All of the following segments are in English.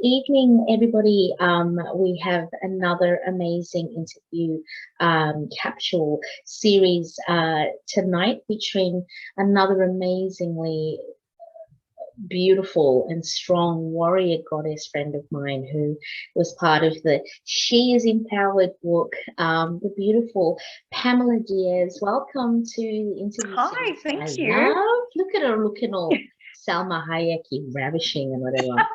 evening, everybody. We have another amazing interview capsule series tonight featuring another amazingly beautiful and strong warrior goddess friend of mine who was part of the She is Empowered book, the beautiful Pamela Diaz. Welcome to the interview Hi, series. thank you. Look at her looking all Salma Hayek-y, ravishing and whatever.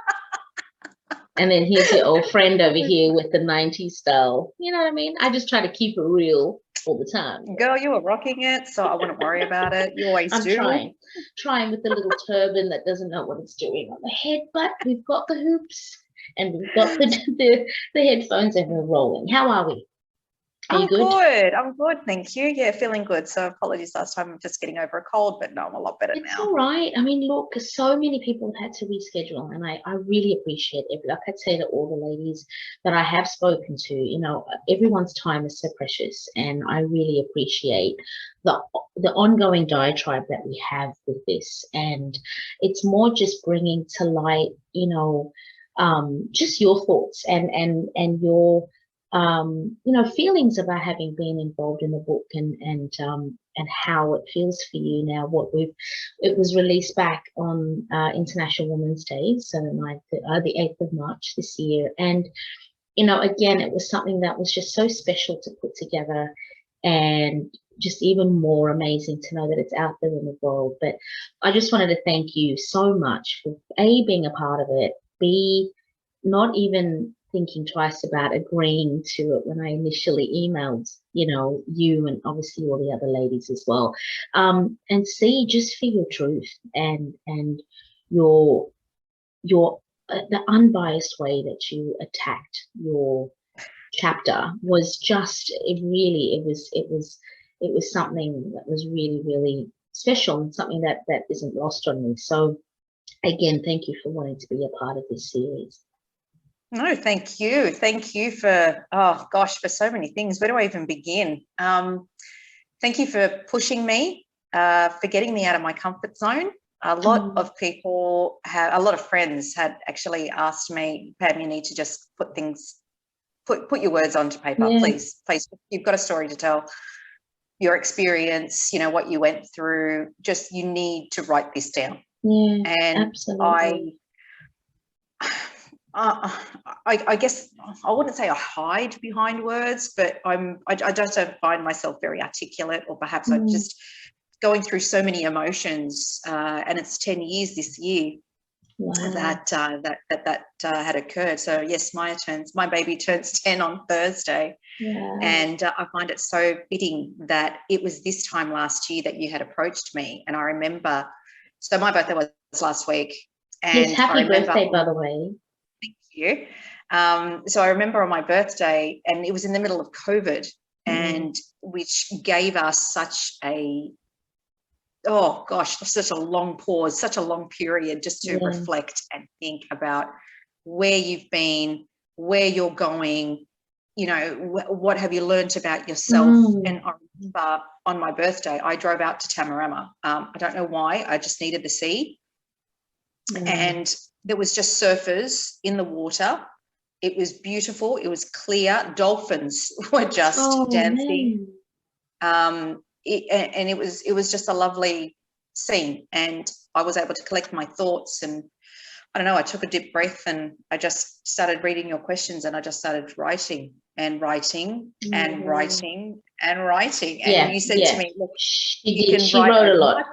And then here's your old friend over here with the 90s style. You know what I mean? I just try to keep it real all the time. Girl, you were rocking it, so I wouldn't worry about it. You always I'm do. trying with the little turban that doesn't know what it's doing on the head, but we've got the hoops and we've got the headphones and we're rolling. How are we? Are you good? I'm good, thank you. Yeah, feeling good. So apologies last time, I'm just getting over a cold, but no, I'm a lot better It's now. all right. I mean, look, so many people have had to reschedule, and I really appreciate it. Like I'd say to all the ladies that I have spoken to, you know, everyone's time is so precious, and I really appreciate the ongoing diatribe that we have with this. And it's more just bringing to light, you know, just your thoughts and your you know, feelings about having been involved in the book and how it feels for you now. It was released back on International Women's Day, so the 8th of March this year, and you know, again, it was something that was just so special to put together, and just even more amazing to know that it's out there in the world. But I just wanted to thank you so much for being a part of it, B, not even thinking twice about agreeing to it when I initially emailed, you know, you and obviously all the other ladies as well. And C, just for your truth and your the unbiased way that you attacked your chapter was just it was something that was really special and something that isn't lost on me. So again, thank you for wanting to be a part of this series. No, thank you. Thank you for, oh gosh, for so many things. Where do I even begin? Thank you for pushing me, for getting me out of my comfort zone. A lot of people a lot of friends had actually asked me, Pam, you need to just put your words onto paper, please. You've got a story to tell, your experience, you know, what you went through, just you need to write this down. Yeah, and absolutely. I guess I wouldn't say I hide behind words, but I just don't find myself very articulate, or perhaps I'm just going through so many emotions, and it's 10 years this year. Wow. that had occurred. So yes, my baby turns 10 on Thursday. Yeah. And I find it so fitting that it was this time last year that you had approached me. And I remember, so my birthday was last week. And yes, happy birthday, by the way. Thank you. So I remember on my birthday, and it was in the middle of COVID, and which gave us such a, oh gosh, such a long pause, such a long period just to reflect and think about where you've been, where you're going, you know, what have you learned about yourself? And I remember on my birthday, I drove out to Tamarama. I don't know why, I just needed the sea. And there was just surfers in the water. It was beautiful. It was clear. Dolphins were just dancing. And it was just a lovely scene. And I was able to collect my thoughts, and I don't know, I took a deep breath and I just started reading your questions, and I just started writing and writing and writing and writing. And you said to me, look, she wrote a lot.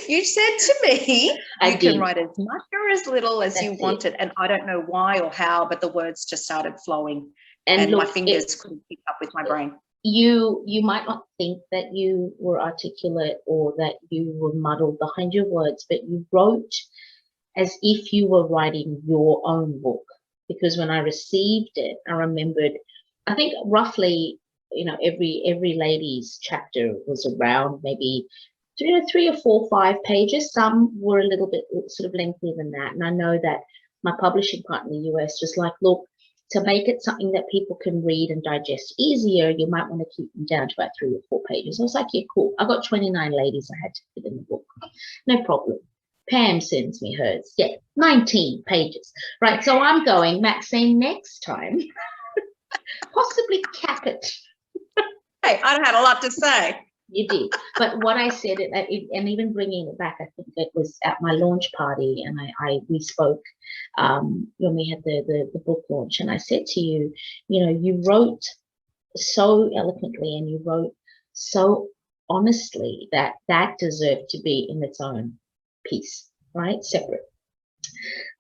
You said to me, you can write as much or as little as you wanted. And I don't know why or how, but the words just started flowing, and look, my fingers couldn't keep up with my brain. You might not think that you were articulate or that you were muddled behind your words, but you wrote as if you were writing your own book. Because when I received it, I remembered, I think roughly, you know, every lady's chapter was around maybe 3 or 4, 5 pages. Some were a little bit sort of lengthier than that. And I know that my publishing partner in the US was like, look, to make it something that people can read and digest easier, you might want to keep them down to about 3 or 4 pages. I was like, yeah, cool. I got 29 ladies I had to fit in the book. No problem. Pam sends me hers. Yeah, 19 pages. Right. So I'm going, Max, saying next time, possibly cap it. Hey, I had a lot to say. You did. But what I said, and even bringing it back, I think it was at my launch party, and we spoke when we had the book launch, and I said to you, you know, you wrote so eloquently and you wrote so honestly that that deserved to be in its own piece, right? Separate.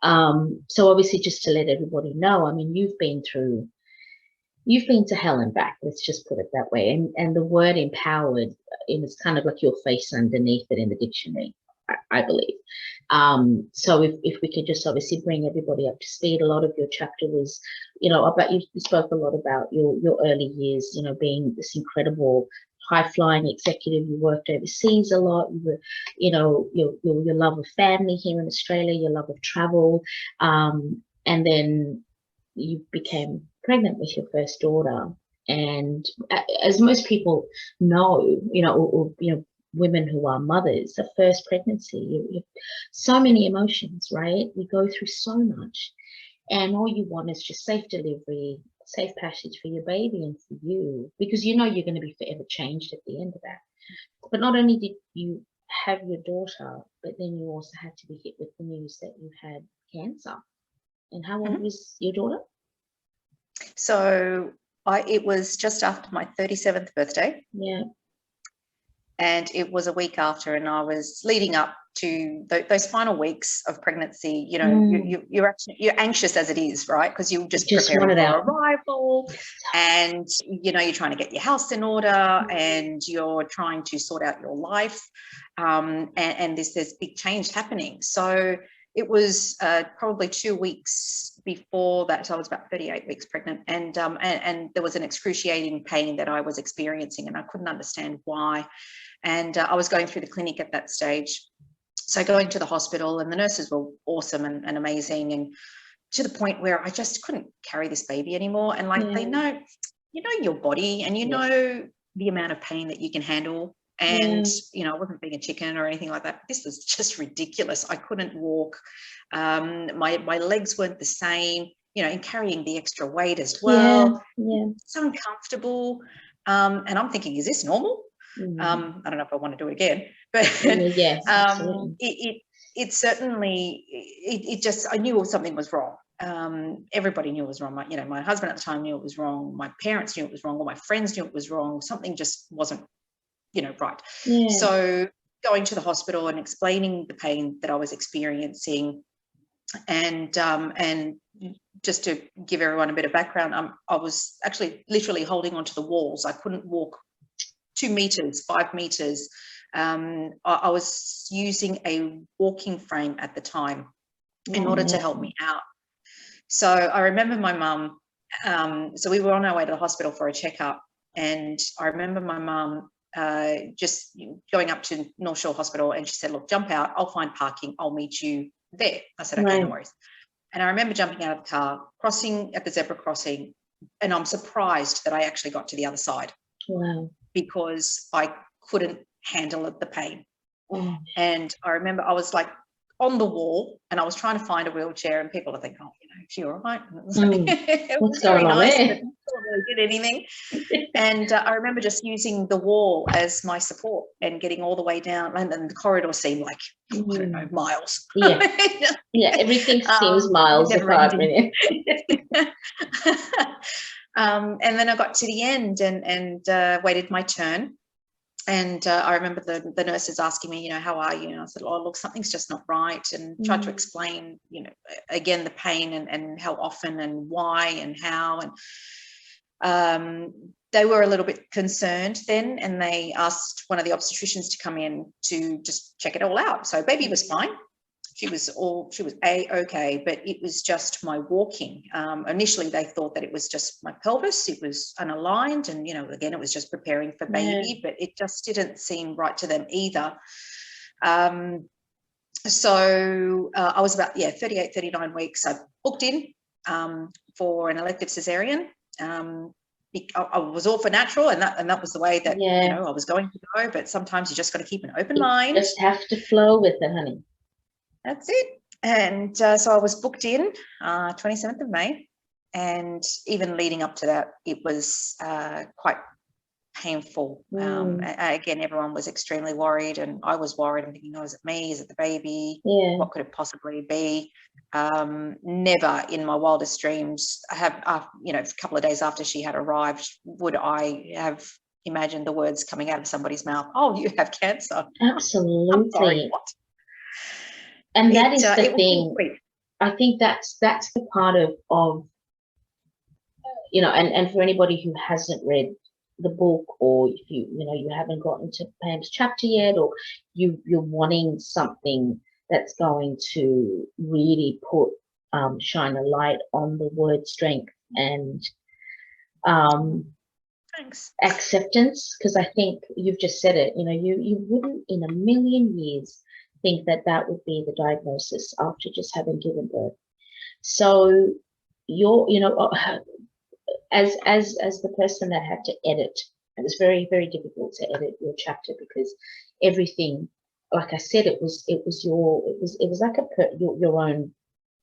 So obviously, just to let everybody know, I mean, you've been to hell and back, let's just put it that way. And the word empowered, it's kind of like your face underneath it in the dictionary, I believe. So if we could just obviously bring everybody up to speed. A lot of your chapter was, you know, about, you spoke a lot about your early years, you know, being this incredible high flying executive. You worked overseas a lot. You were, you know, your love of family here in Australia, your love of travel, and then you became pregnant with your first daughter. And as most people know, you know, or you know, women who are mothers, the first pregnancy, you so many emotions, right? We go through so much, and all you want is just safe delivery, safe passage for your baby and for you, because you know you're going to be forever changed at the end of that. But not only did you have your daughter, but then you also had to be hit with the news that you had cancer. And how old was your daughter? So it was just after my 37th birthday. Yeah. And it was a week after, and I was leading up to those final weeks of pregnancy. You know, you're anxious as it is, right? Because you're just preparing for arrival, and you know, you're trying to get your house in order, and you're trying to sort out your life, and there's big change happening. So it was probably 2 weeks before that. So I was about 38 weeks pregnant, and there was an excruciating pain that I was experiencing, and I couldn't understand why. And I was going through the clinic at that stage. So going to the hospital, and the nurses were awesome and amazing, and to the point where I just couldn't carry this baby anymore. And like, they know, you know, your body, and you know the amount of pain that you can handle. And, you know, I wasn't being a chicken or anything like that. This was just ridiculous. I couldn't walk. My legs weren't the same, you know, and carrying the extra weight as well. It's uncomfortable. And I'm thinking, is this normal? I don't know if I want to do it again, but it certainly, it just, I knew something was wrong. Everybody knew it was wrong. You know, my husband at the time knew it was wrong. My parents knew it was wrong. All my friends knew it was wrong. Something just wasn't, you know, right. So going to the hospital and explaining the pain that I was experiencing, and just to give everyone a bit of background, I was actually literally holding onto the walls. I couldn't walk 2 meters, 5 meters. I was using a walking frame at the time in order to help me out. So I remember my mum, so we were on our way to the hospital for a checkup, and I remember my mum just going up to North Shore Hospital, and she said, look, jump out, I'll find parking, I'll meet you there. I said, okay, no worries. And I remember jumping out of the car, crossing at the zebra crossing, and I'm surprised that I actually got to the other side. Wow. Because I couldn't handle the pain. And I remember I was like on the wall, and I was trying to find a wheelchair, and people are thinking, oh, you know, is she all right? What's going on there? But not really did anything. And I remember just using the wall as my support and getting all the way down, and then the corridor seemed like, I don't know, miles. Everything seems miles apart. And then I got to the end and waited my turn. And I remember the nurses asking me, you know, how are you? And I said, oh, look, something's just not right. And tried to explain, you know, again, the pain and how often and why and how. And they were a little bit concerned then, and they asked one of the obstetricians to come in to just check it all out. So baby was fine. She was A-okay, but it was just my walking. Initially, they thought that it was just my pelvis. It was unaligned, and, you know, again, it was just preparing for baby, but it just didn't seem right to them either. So I was about, 38, 39 weeks. I booked in for an elective cesarean. I was all for natural, and that was the way that, you know, I was going to go, but sometimes you just got to keep an open mind. Just have to flow with it, honey. That's it. And so I was booked in 27th of May. And even leading up to that, it was quite painful. Again, everyone was extremely worried, and I was worried. I'm thinking, oh, is it me? Is it the baby? Yeah. What could it possibly be? Never in my wildest dreams, a couple of days after she had arrived, would I have imagined the words coming out of somebody's mouth, oh, you have cancer. Absolutely. I'm sorry, what? And that is the thing. Sweet. I think that's the part of and for anybody who hasn't read the book, or if you haven't gotten to Pam's chapter yet, or you're wanting something that's going to really shine a light on the word strength and Thanks. acceptance, because I think you've just said it. You wouldn't in a million years think that would be the diagnosis after just having given birth. So as the person that had to edit, it was very, very difficult to edit your chapter, because everything, like I said, it was like your own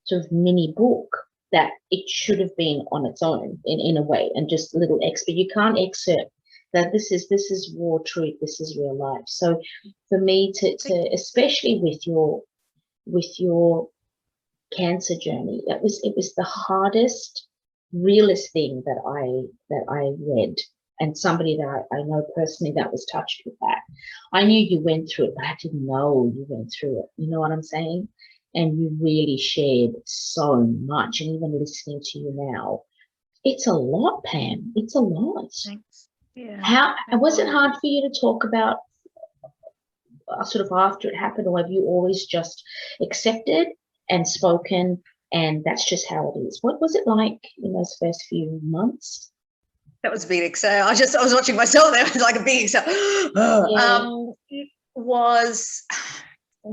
sort of mini book that it should have been on its own in a way, and just little but you can't excerpt that this is raw truth, this is real life. So for me to especially with your cancer journey, it was the hardest, realest thing that I read, and somebody that I know personally that was touched with that. I knew you went through it, but I didn't know you went through it. You know what I'm saying? And you really shared so much, and even listening to you now, it's a lot, Pam. It's a lot. Thanks. Yeah. How was it hard for you to talk about sort of after it happened, or have you always just accepted and spoken, and that's just how it is? What was it like in those first few months? That was a big exhale. I was watching myself there. It was like a big exhale. It was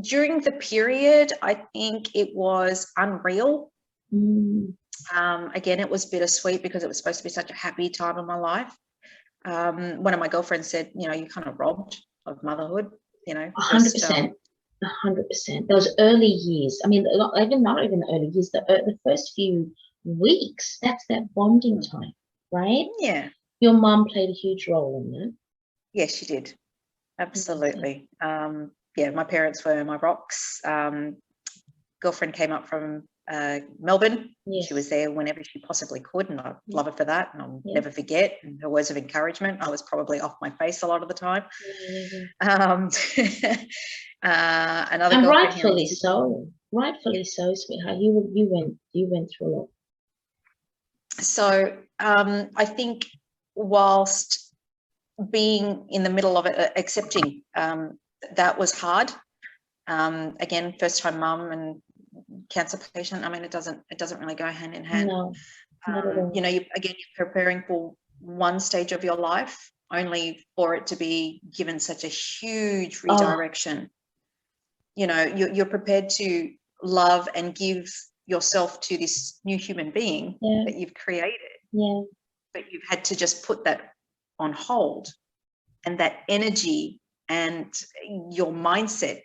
during the period, I think it was unreal. Again, it was bittersweet because it was supposed to be such a happy time in my life. One of my girlfriends said, you're kind of robbed of motherhood, 100%. 100%. Those early years, I mean, even not even the early years, the first few weeks, that's that bonding time, right? Yeah. Your mum played a huge role in that. Yes, she did. Absolutely. My parents were my rocks. Girlfriend came up from Melbourne. Yes. She was there whenever she possibly could, and I love her for that, and I'll never forget. And her words of encouragement, I was probably off my face a lot of the time. Another and rightfully so, sweetheart. You went through a lot. So I think whilst being in the middle of it, accepting that was hard. Again, first time mum and cancer patient. I mean, it doesn't really go hand in hand. No, not at all. You're preparing for one stage of your life, only for it to be given such a huge redirection. You're prepared to love and give yourself to this new human being that you've created. Yeah. But you've had to just put that on hold, and that energy and your mindset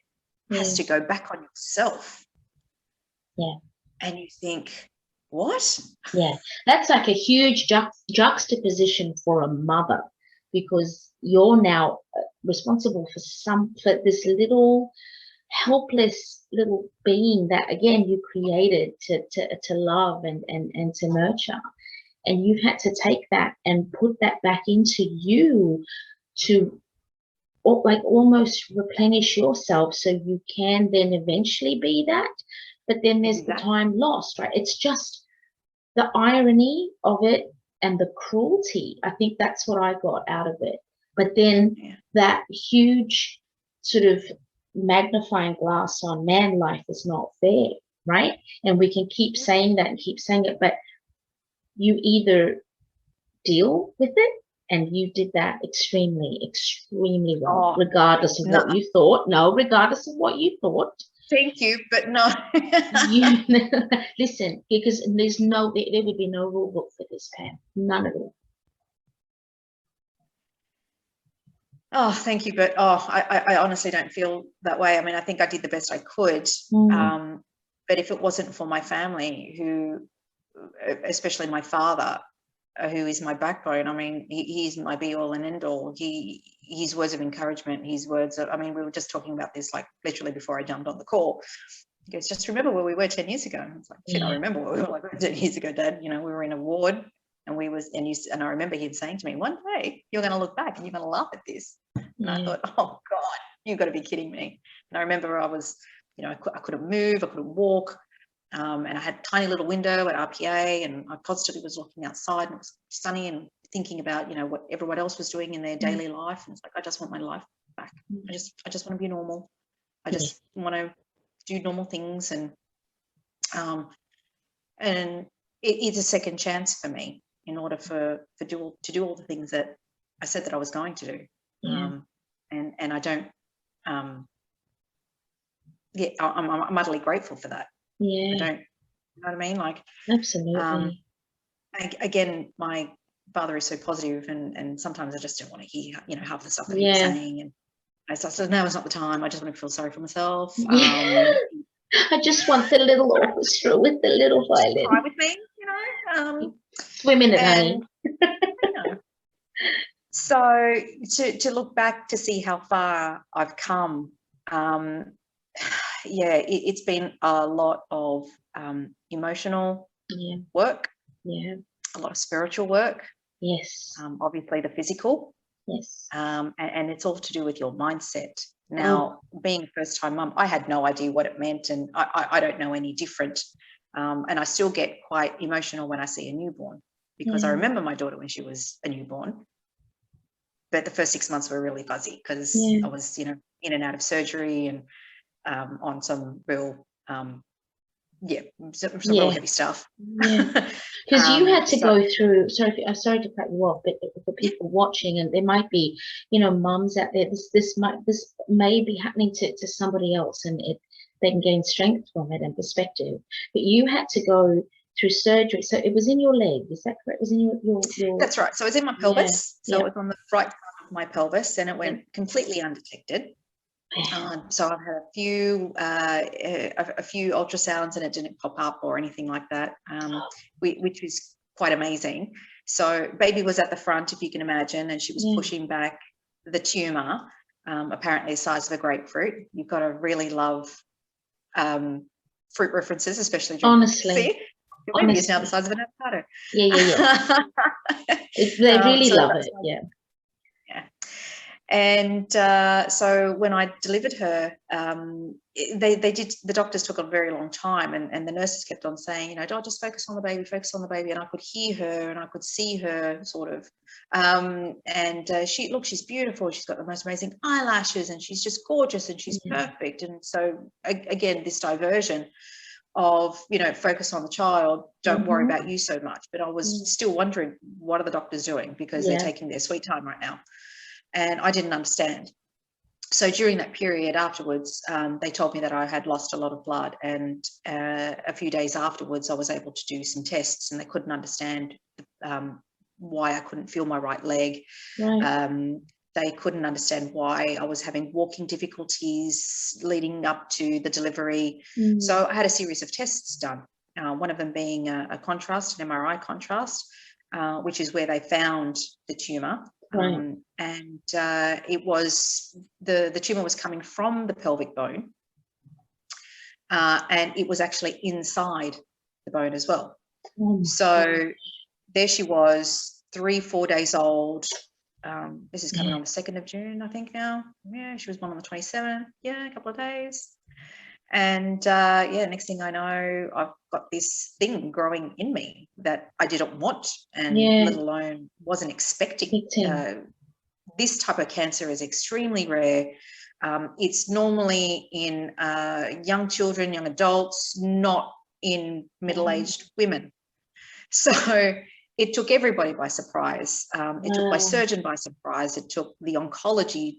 has to go back on yourself. Yeah. And you think, what? Yeah, that's like a huge juxtaposition for a mother, because you're now responsible for this little helpless little being that, again, you created to love and to nurture. And you've had to take that and put that back into you to almost replenish yourself, so you can then eventually be that. But then there's the time lost, right? It's just the irony of it and the cruelty. I think that's what I got out of it. But then that huge sort of magnifying glass on, man, life is not fair, right? And we can keep saying that and keep saying it, but you either deal with it, and you did that extremely, extremely well, regardless of what you thought. No, regardless of what you thought. Thank you, but no. Listen, because there would be no rule book for this, Pam. None at all. Oh, thank you. But I honestly don't feel that way. I mean, I think I did the best I could. But if it wasn't for my family, who, especially my father, who is my backbone, I mean, he's my be all and end all. His words of encouragement, his words of, I mean, we were just talking about this like literally before I jumped on the call. He goes, just remember where we were 10 years ago. And it's like, shit, I remember where we were like 10 years ago, Dad. You know, we were in a ward and and I remember him saying to me, one day you're going to look back and you're going to laugh at this. And I thought, oh God, you've got to be kidding me. And I remember I was, you know, I couldn't move, I couldn't walk. And I had a tiny little window at RPA, and I constantly was looking outside, and it was sunny, and thinking about, you know, what everyone else was doing in their daily life. And it's like, I just want my life back. I just want to be normal. I just want to do normal things. And it's a second chance for me in order to do all the things that I said that I was going to do. And I don't, I'm utterly grateful for that. I don't, you know what I mean? Like, absolutely. Again, my father is so positive, and sometimes I just don't want to hear, you know, half the stuff that he was saying. And I said, no, it's not the time. I just want to feel sorry for myself. I just want the little orchestra with the little violin. Cry with me, you know. Swim in it, honey. So to look back to see how far I've come, it's been a lot of emotional work, a lot of spiritual work. Yes. Obviously the physical. Yes. And it's all to do with your mindset. Now, being a first-time mum, I had no idea what it meant, and I don't know any different. And I still get quite emotional when I see a newborn, because I remember my daughter when she was a newborn. But the first 6 months were really fuzzy, because I was, you know, in and out of surgery, and on some real, some real heavy stuff. Because you had to go through. Sorry to cut you off, but for people watching, and there might be, you know, mums out there. This may be happening to somebody else, and they can gain strength from it and perspective. But you had to go through surgery, so it was in your leg. Is that correct? It was in your That's right. So it was in my pelvis. So it was on the right side of my pelvis, and it went completely undetected. So I've had a few ultrasounds, and it didn't pop up or anything like that, which was quite amazing. So baby was at the front, if you can imagine, and she was pushing back the tumor, apparently the size of a grapefruit. You've got to really love fruit references, especially during pregnancy. Your baby is now the size of an avocado. They really love it. Yeah. And so when I delivered her, the doctors took a very long time, and the nurses kept on saying, you know, don't just focus on the baby, focus on the baby. And I could hear her, and I could see her sort of, she's beautiful. She's got the most amazing eyelashes, and she's just gorgeous, and she's perfect. And so again, this diversion of, you know, focus on the child, don't worry about you so much. But I was still wondering, what are the doctors doing? Because they're taking their sweet time right now. And I didn't understand. So during that period afterwards, they told me that I had lost a lot of blood, and a few days afterwards I was able to do some tests, and they couldn't understand why I couldn't feel my right leg. They couldn't understand why I was having walking difficulties leading up to the delivery. So I had a series of tests done, one of them being a contrast, an MRI contrast, which is where they found the tumour. And it was the tumor was coming from the pelvic bone, and it was actually inside the bone as well. So there she was, 3-4 days old. This is coming on the 2nd of June, I think now. Yeah, she was born on the 27th. Yeah, a couple of days. And next thing I know, I've got this thing growing in me that I didn't want, and let alone wasn't expecting. This type of cancer is extremely rare. It's normally in young children, young adults, not in middle-aged women. So it took everybody by surprise. It took my surgeon by surprise. It took the oncology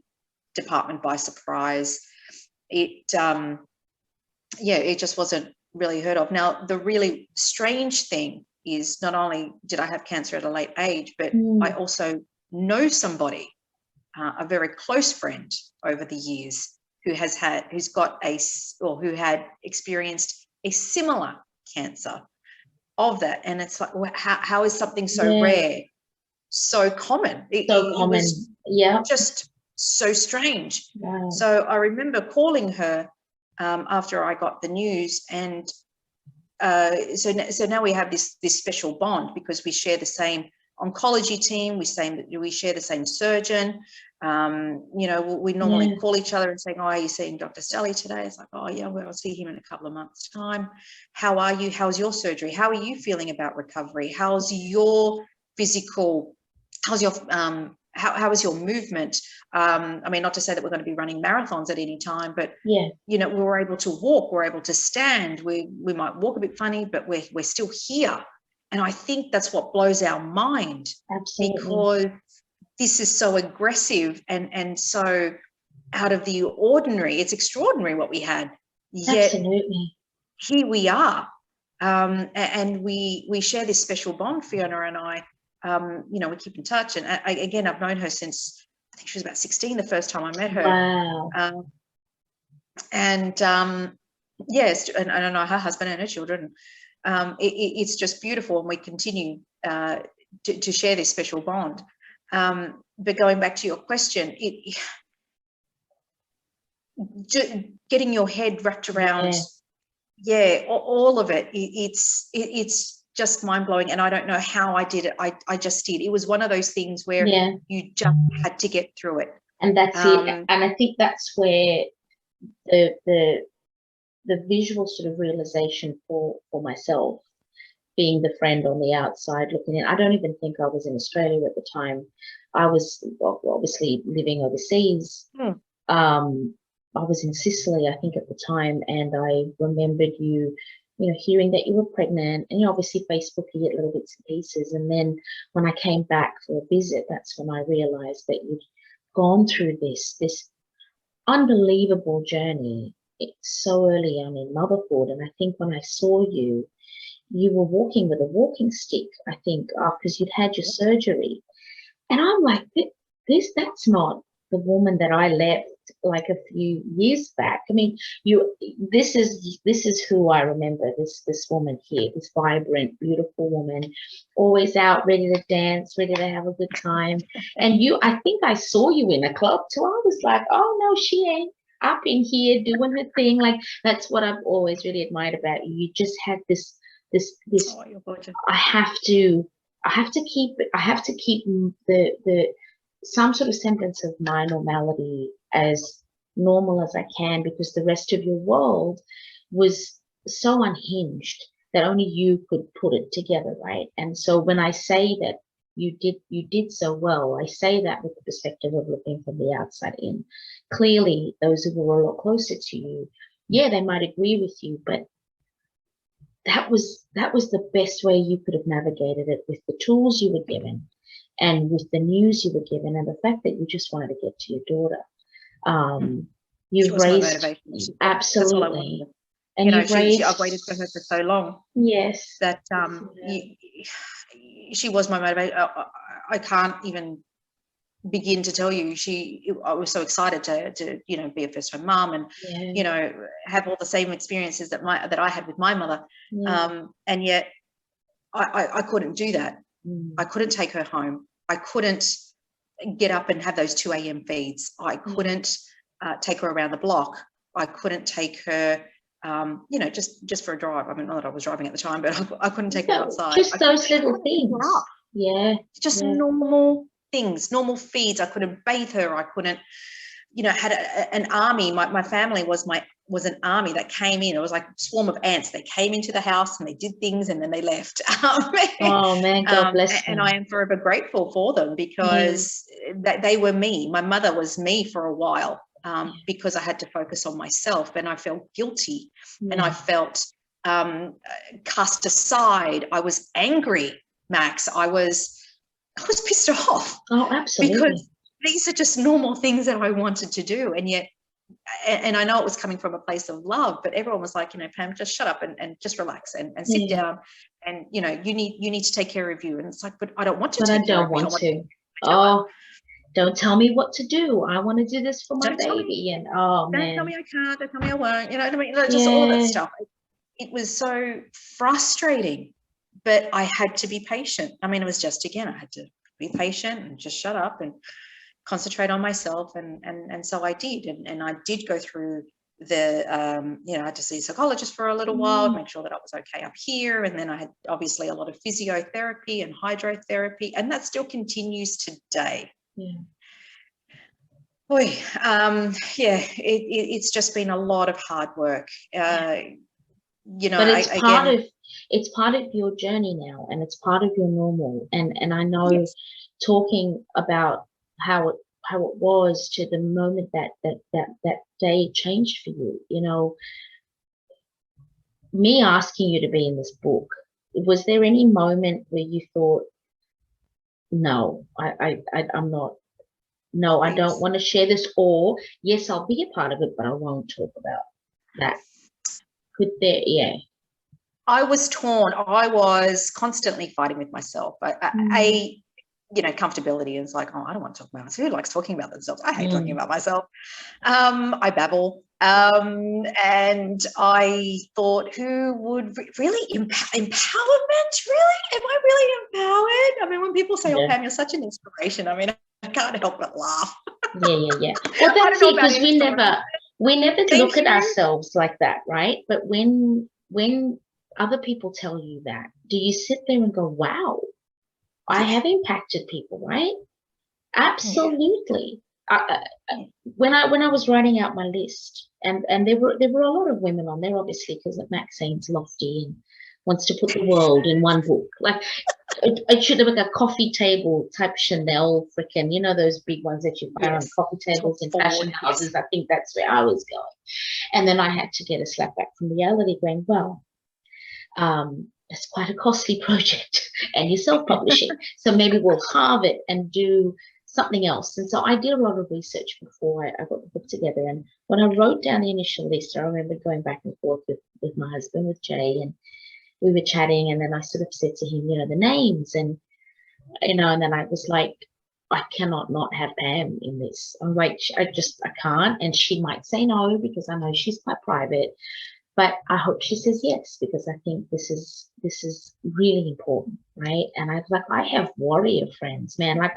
department by surprise. It just wasn't really heard of. Now, the really strange thing is, not only did I have cancer at a late age, but I also know somebody a very close friend over the years who had experienced a similar cancer of that. And it's like, how is something so rare so common? It was just so strange. Wow. So I remember calling her after I got the news, and so now we have this special bond because we share the same oncology team. We share the same surgeon. We normally call each other and say, "Oh, are you seeing Dr. Stelly today?" It's like, "Oh yeah, well, I'll see him in a couple of months' time. How are you? How's your surgery? How are you feeling about recovery? How's your physical? How's your how is your movement?" I mean, not to say that we're going to be running marathons at any time, but we were able to walk, we're able to stand. We might walk a bit funny, but we're still here. And I think that's what blows our mind. Absolutely. Because this is so aggressive and so out of the ordinary. It's extraordinary what we had. Yet absolutely. Here we are. And we share this special bond, Fiona and I. We keep in touch. And again, I've known her since, I think she was about 16 the first time I met her. Wow. Yes, and I know her husband and her children. It's just beautiful, and we continue to share this special bond. But going back to your question, getting your head wrapped around, all of it. It's just mind-blowing, and I don't know how I did it. I just did. It was one of those things where you just had to get through it. And that's it. And I think that's where the visual sort of realization for myself, being the friend on the outside looking in. I don't even think I was in Australia at the time. I was obviously living overseas. I was in Sicily, I think, at the time, and I remembered you hearing that you were pregnant, and obviously Facebook, you get little bits and pieces. And then when I came back for a visit, that's when I realized that you'd gone through this unbelievable journey so early on in motherhood. And I think when I saw you, you were walking with a walking stick, I think, because you'd had your surgery. And I'm like, that's not the woman that I left like a few years back. I mean, this is who I remember, this woman here, this vibrant, beautiful woman, always out, ready to dance, ready to have a good time. And I think I saw you in a club too. I was like, oh no, she ain't up in here doing her thing. Like, that's what I've always really admired about you. You just had this Oh, you're gorgeous. I have to keep the some sort of semblance of my normality as normal as I can, because the rest of your world was so unhinged that only you could put it together, right? And so when I say that you did so well, I say that with the perspective of looking from the outside in. Clearly, those who were a lot closer to you, they might agree with you, but that was the best way you could have navigated it, with the tools you were given and with the news you were given, and the fact that you just wanted to get to your daughter. You've raised, absolutely, and you've raised. I've waited for her for so long. Yes, that she was my motivator. I can't even begin to tell you. I was so excited to be a first-time mom and have all the same experiences that I had with my mother. And yet I couldn't do that. I couldn't take her home. I couldn't get up and have those 2 a.m. feeds. I couldn't take her around the block. I couldn't take her just for a drive. I mean, not that I was driving at the time, but I couldn't take her outside. Just those little things. Just normal things, normal feeds. I couldn't bathe her. I couldn't, had an army. My family was an army that came in. It was like a swarm of ants. They came into the house and they did things and then they left. Oh man, God bless them. And I am forever grateful for them, because they were me. My mother was me for a while, because I had to focus on myself, and I felt guilty and I felt cast aside. I was angry, Max. I was pissed off. Oh, absolutely. Because these are just normal things that I wanted to do. And yet, and I know it was coming from a place of love, but everyone was like, Pam, just shut up and just relax and sit down. And, you need to take care of you. And it's like, but I don't want to take care of you. Oh, don't tell me what to do. I want to do this for my Don't tell me, baby. And oh don't tell man, me I can't, don't tell me I won't, you know what I mean? Like, just all of that yeah, stuff. It was so frustrating, but I had to be patient. I mean, it was just, again, I had to be patient and just shut up and concentrate on myself. And so I did. And I did go through the, I had to see a psychologist for a little while, make sure that I was okay up here. And then I had obviously a lot of physiotherapy and hydrotherapy, and that still continues today. yeah. Boy, it's just been a lot of hard work. But it's part of your journey now, and it's part of your normal. And I know, yes, talking about how it was to the moment that day changed for you. You know, me asking you to be in this book, was there any moment where you thought, no, I'm not, no, I don't want to share this, or yes, I'll be a part of it, but I won't talk about that? Could there, yeah. I was torn. I was constantly fighting with myself. Comfortability is like, oh, I don't want to talk about myself. Who likes talking about themselves? I hate talking about myself. I babble. And I thought, who would really empowerment? Really? Am I really empowered? I mean, when people say, oh, Pam, you're such an inspiration, I mean, I can't help but laugh. Yeah. Well, that's it, because we never look at ourselves like that, right? But when other people tell you that, do you sit there and go, wow, I have impacted people, right? Absolutely. When I was writing out my list, and there were a lot of women on there, obviously, because Maxine's lofty and wants to put the world in one book. Like, it should have been a coffee table type Chanel, freaking, you know, those big ones that you find on coffee tables in fashion houses. I think that's where I was going. And then I had to get a slap back from reality, going, well, it's quite a costly project, and you're self-publishing, so maybe we'll halve it and do something else. And so I did a lot of research before I got the book together. And when I wrote down the initial list, I remember going back and forth with my husband, with Jay, and we were chatting, and then I sort of said to him, you know, the names, and and then I was like, I cannot not have Pam in this. I'm like, I can't. And she might say no, because I know she's quite private. But I hope she says yes, because I think this is really important, right? And I was like, I have warrior friends, man. Like,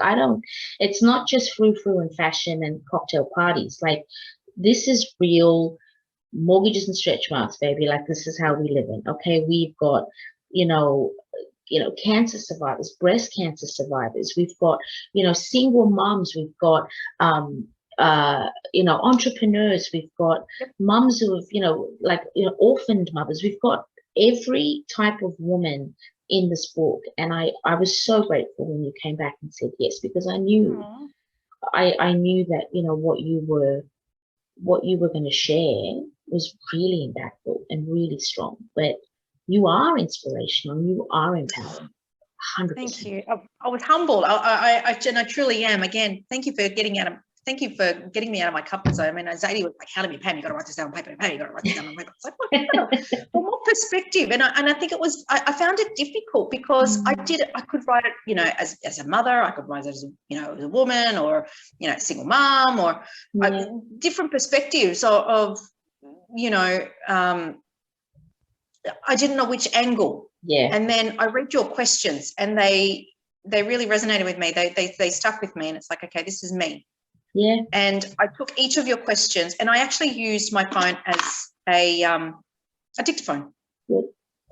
it's not just frou-frou and fashion and cocktail parties. Like, this is real mortgages and stretch marks, baby. Like, this is how we live in. Okay, we've got, cancer survivors, breast cancer survivors. We've got, single moms. We've got, entrepreneurs. We've got mums who have, orphaned mothers. We've got every type of woman in this book. And I was so grateful when you came back and said yes, because I knew, I knew that, what you were going to share was really impactful and really strong. But you are inspirational. You are empowering. 100%. Thank you. I was humbled. I truly am. Again, thank you for getting me out of my comfort zone. I mean, Zadie was like, how to be Pam, you got to write this down on paper. Pam, you got to write this down on paper. It's like, for more perspective. And I think it was, I found it difficult, because I could write it, as a mother, I could write it as, as a woman, or, single mom, or different perspectives of I didn't know which angle. Yeah. And then I read your questions, and they really resonated with me. They stuck with me, and it's like, okay, this is me. Yeah. And I took each of your questions, and I actually used my phone as a dictaphone. Yeah.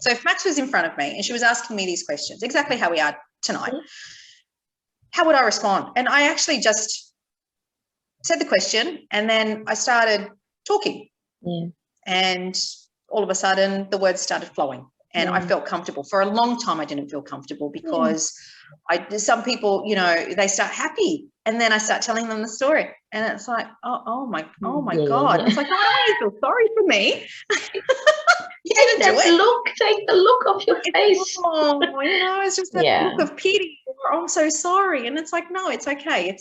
So if Max was in front of me and she was asking me these questions, exactly how we are tonight, how would I respond? And I actually just said the question, and then I started talking. Yeah. And all of a sudden the words started flowing, and I felt comfortable. For a long time I didn't feel comfortable, because some people, they start happy, and then I start telling them the story, and it's like, oh my God. It's like, no, I don't want you to feel sorry for me. Take the look off your face. Oh, it's just that look of pity, or I'm so sorry. And it's like, no, it's okay.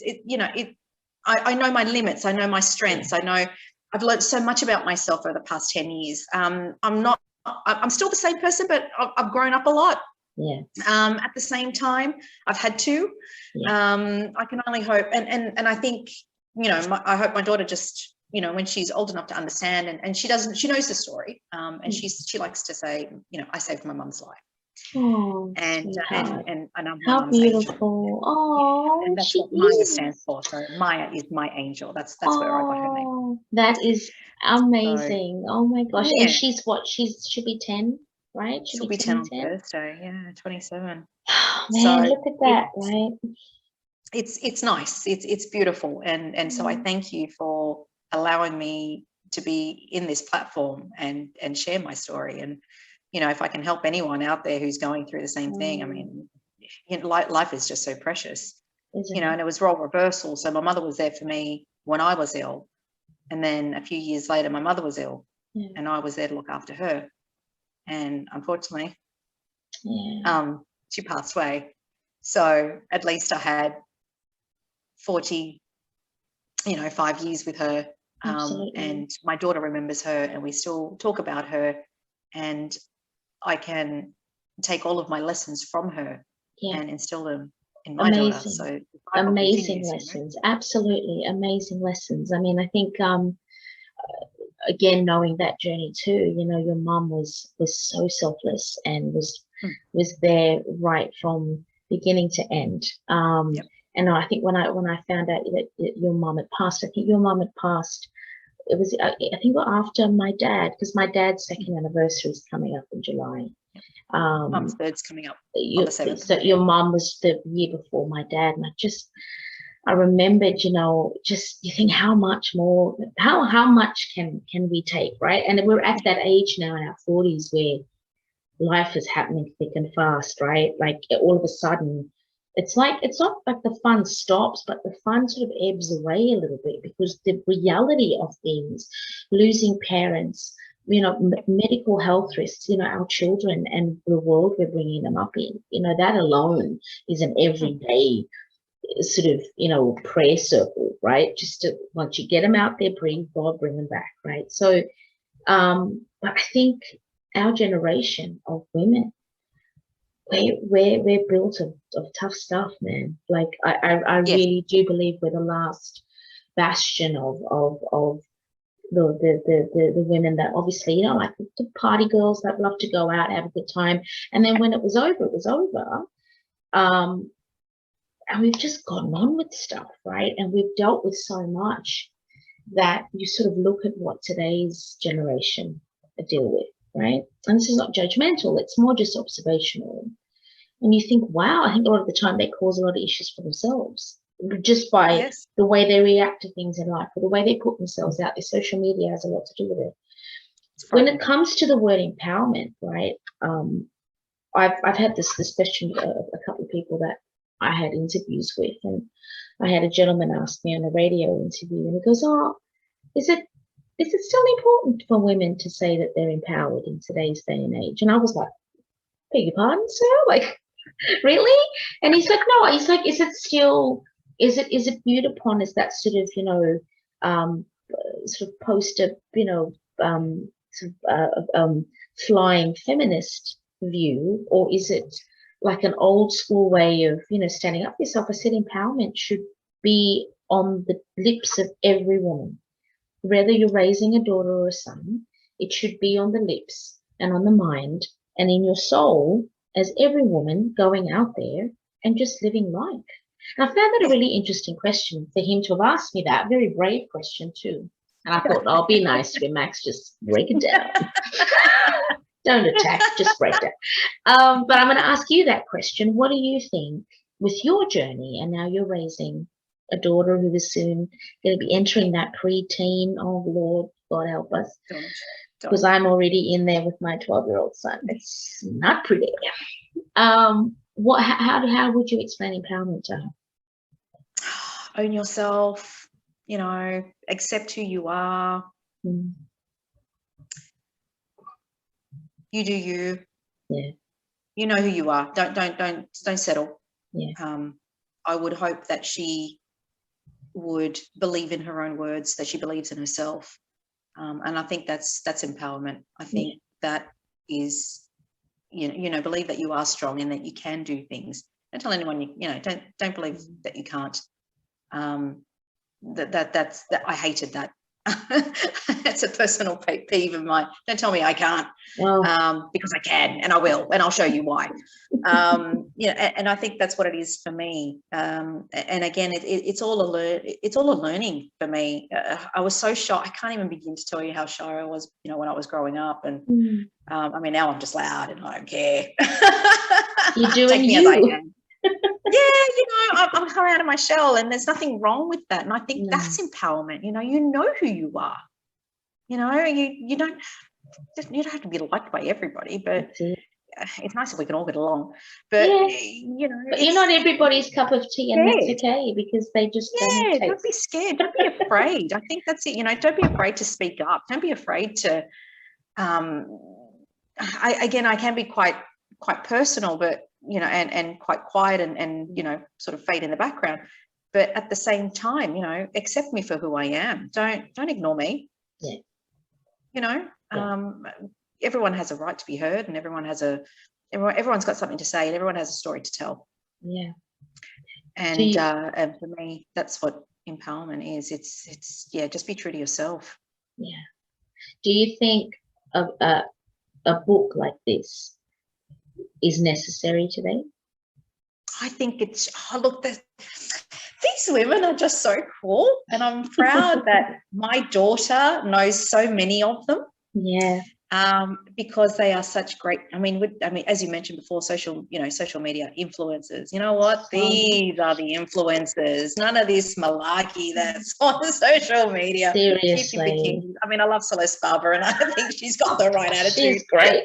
I know my limits. I know my strengths. I know I've learned so much about myself over the past 10 years. I'm still the same person, but I've grown up a lot. Yeah. At the same time, I've had to. Yeah. I can only hope, and I think, you know, I hope my daughter just, you know, when she's old enough to understand, and she knows the story, and she likes to say, you know, I saved my mum's life. Oh, And sweetheart. I'm my How mum's angel. beautiful. Oh, And that's she what Maya stands is. for. So Maya is my angel. That's where I got her name. Oh, that is So amazing. Oh my gosh. And yeah, she's what? She'll be 10, right? She'll she'll be be 10 turning on 10. Thursday. Yeah, 27. Man, So look at that, right? it's nice. It's beautiful. And so I thank you for allowing me to be in this platform and share my story. And, you know, if I can help anyone out there who's going through the same thing, I mean, you know, life is just so precious, Isn't you know, it? and it was role reversal. So my mother was there for me when I was ill. And then a few years later, my mother was ill, Yeah. and I was there to look after her. And unfortunately, Yeah. she passed away. So at least I had 40, you know, 5 years with her. Absolutely. And my daughter remembers her, and we still talk about her. And I can take all of my lessons from her Yeah. and instill them in my daughter. Amazing. So the cycle Amazing continues, lessons. Absolutely amazing lessons. I mean, I think again, knowing that journey too, you know, your mum was so selfless and was there right from beginning to end. Yep. And I think when I found out that your mum had passed, I think your mum had passed. It was I think after my dad, because my dad's second anniversary is coming up in July. Mum's third's coming up on the 7th. So your mum was the year before my dad, and I remembered, you know, just you think how much more, how much can we take, right? And we're at that age now in our 40s where life is happening thick and fast, right? Like all of a sudden, it's like it's not like the fun stops, but the fun sort of ebbs away a little bit because the reality of things, losing parents, you know, medical health risks, you know, our children and the world we're bringing them up in, you know, that alone is an everyday sort of, you know, prayer circle, right? Just to, once you get them out there, breathe, God, bring them back, right? So, but I think our generation of women, we're built of tough stuff, man. Like I Yes. really do believe we're the last bastion of the women that obviously, you know, like the party girls that love to go out, have a good time, and then when it was over, it was over. And we've just gone on with stuff, right? And we've dealt with so much that you sort of look at what today's generation deal with, right? And this is not judgmental, it's more just observational. And you think, wow, I think a lot of the time they cause a lot of issues for themselves just by Yes. the way they react to things in life or the way they put themselves out there. Social media has a lot to do with it. When it comes to the word empowerment, right? I've had this question a couple of people that I had interviews with, and I had a gentleman ask me on a radio interview, and he goes, "Oh, is it still important for women to say that they're empowered in today's day and age?" And I was like, "Beg your pardon, sir? Like, really?" And he's like, "No." He's like, "Is it still? Is it viewed upon as that sort of, you know, sort of poster, you know, sort of, flying feminist view, or is it like an old school way of, you know, standing up for yourself?" I said empowerment should be on the lips of every woman. Whether you're raising a daughter or a son, it should be on the lips and on the mind and in your soul as every woman going out there and just living life. And I found that a really interesting question for him to have asked me that. Very brave question too. And I thought, I'll be nice to him, Max, just break it down. Don't attack, just break it. But I'm going to ask you that question. What do you think with your journey? And now you're raising a daughter who is soon going to be entering that preteen. Oh, Lord, God help us. Because I'm already in there with my 12-year-old son. It's not pretty. How would you explain empowerment to her? Own yourself, you know, accept who you are. Mm. You do you. Yeah. You know who you are. Don't settle. Yeah. I would hope that she would believe in her own words, that she believes in herself. And I think that's empowerment. I think that is believe that you are strong and that you can do things. Don't tell anyone don't believe that you can't. That's I hated that. That's a personal pet peeve of mine. Don't tell me I can't, because I can, and I will, and I'll show you why. And I think that's what it is for me. And again, it's all a learning for me. I was so shy. I can't even begin to tell you how shy I was, when I was growing up. And I mean, now I'm just loud and I don't care. You're doing Take me you. as I am. Yeah, I'm coming out of my shell, and there's nothing wrong with that. And I think that's empowerment. You know who you are. You don't have to be liked by everybody, but it's nice if we can all get along. But but you're not everybody's cup of tea, and that's okay, because they just don't be scared. Don't be afraid. I think that's it. Don't be afraid to speak up. Don't be afraid to. I can be quite personal, but and quite quiet and sort of fade in the background. But at the same time, accept me for who I am. Don't ignore me. Yeah. Everyone has a right to be heard, and everyone's got something to say, and everyone has a story to tell. Yeah. And for me, that's what empowerment is. It's just be true to yourself. Yeah. Do you think a book like this is necessary today? I think it's, these women are just so cool, and I'm proud that my daughter knows so many of them. Yeah. Because they are such great. I mean, as you mentioned before, social media influencers. You know what? These are the influencers. None of this malarkey that's on social media. Seriously. I mean, I love Celeste Barber, and I think she's got the right attitude. She's great.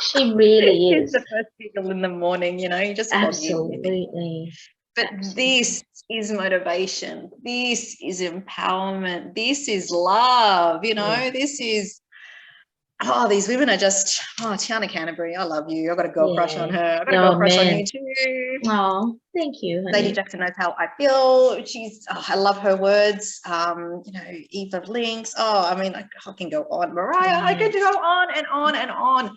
She really is. She's the first giggle in the morning. You just absolutely. But this is motivation. This is empowerment. This is love. This is. Oh, these women are just, Tiana Canterbury, I love you. I've got a girl crush on her. I've got a girl crush on you too. Oh, thank you, honey. Lady Jackson knows how I feel. I love her words. Eva Links. I mean, I can go on. Mariah, I could go on and on and on.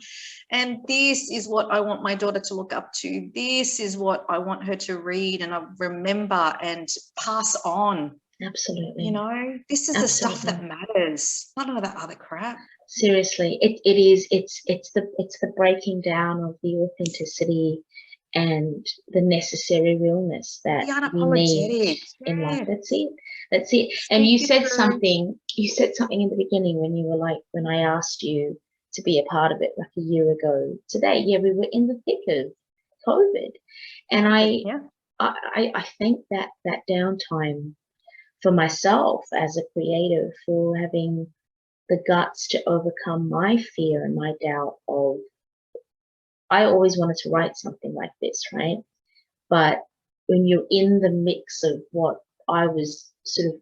And this is what I want my daughter to look up to. This is what I want her to read and remember and pass on. Absolutely. This is the stuff that matters. None of that other crap. Seriously, it's the breaking down of the authenticity and the necessary realness that we need in life. That's it. And you said something in the beginning when you were like, when I asked you to be a part of it like a year ago today. Yeah, we were in the thick of COVID, and I think that downtime for myself as a creative, for having the guts to overcome my fear and my doubt of, I always wanted to write something like this, right? But when you're in the mix of what I was sort of,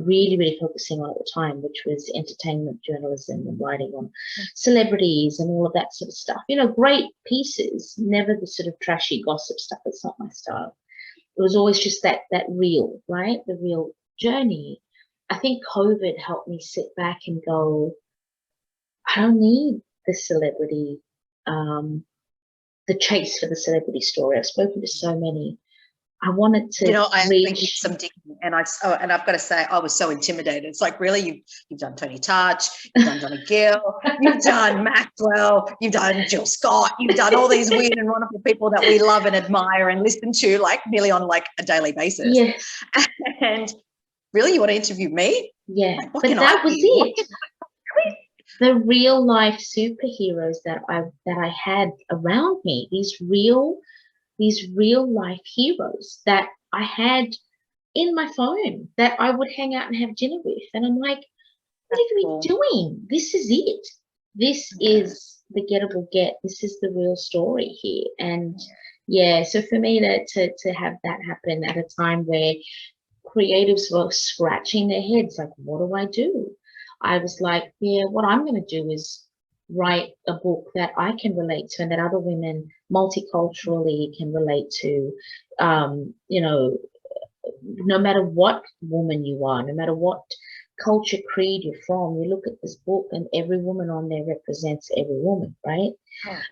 really, really focusing on at the time, which was entertainment journalism and writing on celebrities and all of that sort of stuff, great pieces, never the sort of trashy gossip stuff. It's not my style. It was always just that real, right? The real journey. I think COVID helped me sit back and go, I don't need the celebrity, the chase for the celebrity story. I've spoken to so many. I wanted to I think it's some digging, and I've got to say, I was so intimidated. It's like, really, you've done Tony Touch, you've done Johnny Gill, you've done Maxwell, you've done Jill Scott, you've done all these weird and wonderful people that we love and admire and listen to like nearly on like a daily basis. Yes. And really, you want to interview me? Yeah, like, but that was it. The real life superheroes that I had around me, these real life heroes that I had in my phone that I would hang out and have dinner with. And I'm like, what are we doing? This is it. This is the gettable get. This is the real story here. And so for me to have that happen at a time where creatives were scratching their heads, like, what do I do? I was like, what I'm going to do is write a book that I can relate to and that other women multiculturally can relate to. No matter what woman you are, no matter what culture creed you're from, you look at this book and every woman on there represents every woman, right?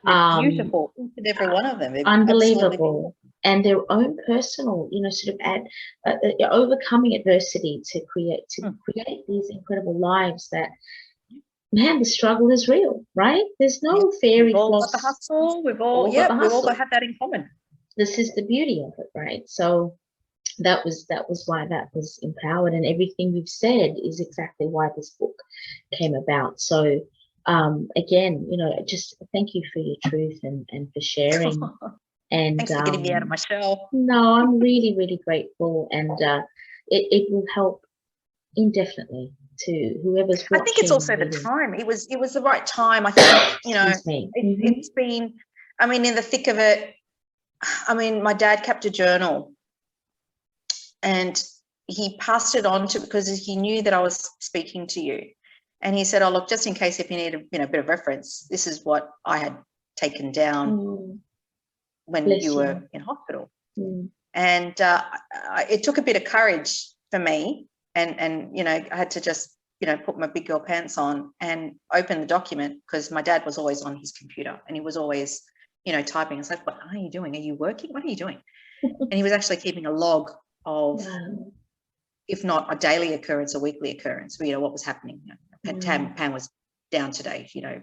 Oh, they're beautiful, each and every one of them. They're Unbelievable. And their own personal, sort of overcoming adversity to create these incredible lives that, man, the struggle is real, right? There's no fairy We've all floss. got the hustle. We've all got have that in common. This is the beauty of it, right? So that was why that was empowered, and everything you've said is exactly why this book came about. So again, just thank you for your truth and for sharing. And thanks for getting me out of my shell. No, I'm really, really grateful, and it will help indefinitely to whoever's watching. I think it's also the time. It was the right time. I think, it's been, I mean, in the thick of it, I mean, my dad kept a journal and he passed it on because he knew that I was speaking to you. And he said, oh, look, just in case if you need a bit of reference, this is what I had taken down when you were in hospital. And it took a bit of courage for me. And I had to just, put my big girl pants on and open the document because my dad was always on his computer and he was always, typing. It's like, what are you doing? Are you working? What are you doing? And he was actually keeping a log of, if not a daily occurrence, a weekly occurrence, what was happening. Pam was down today, I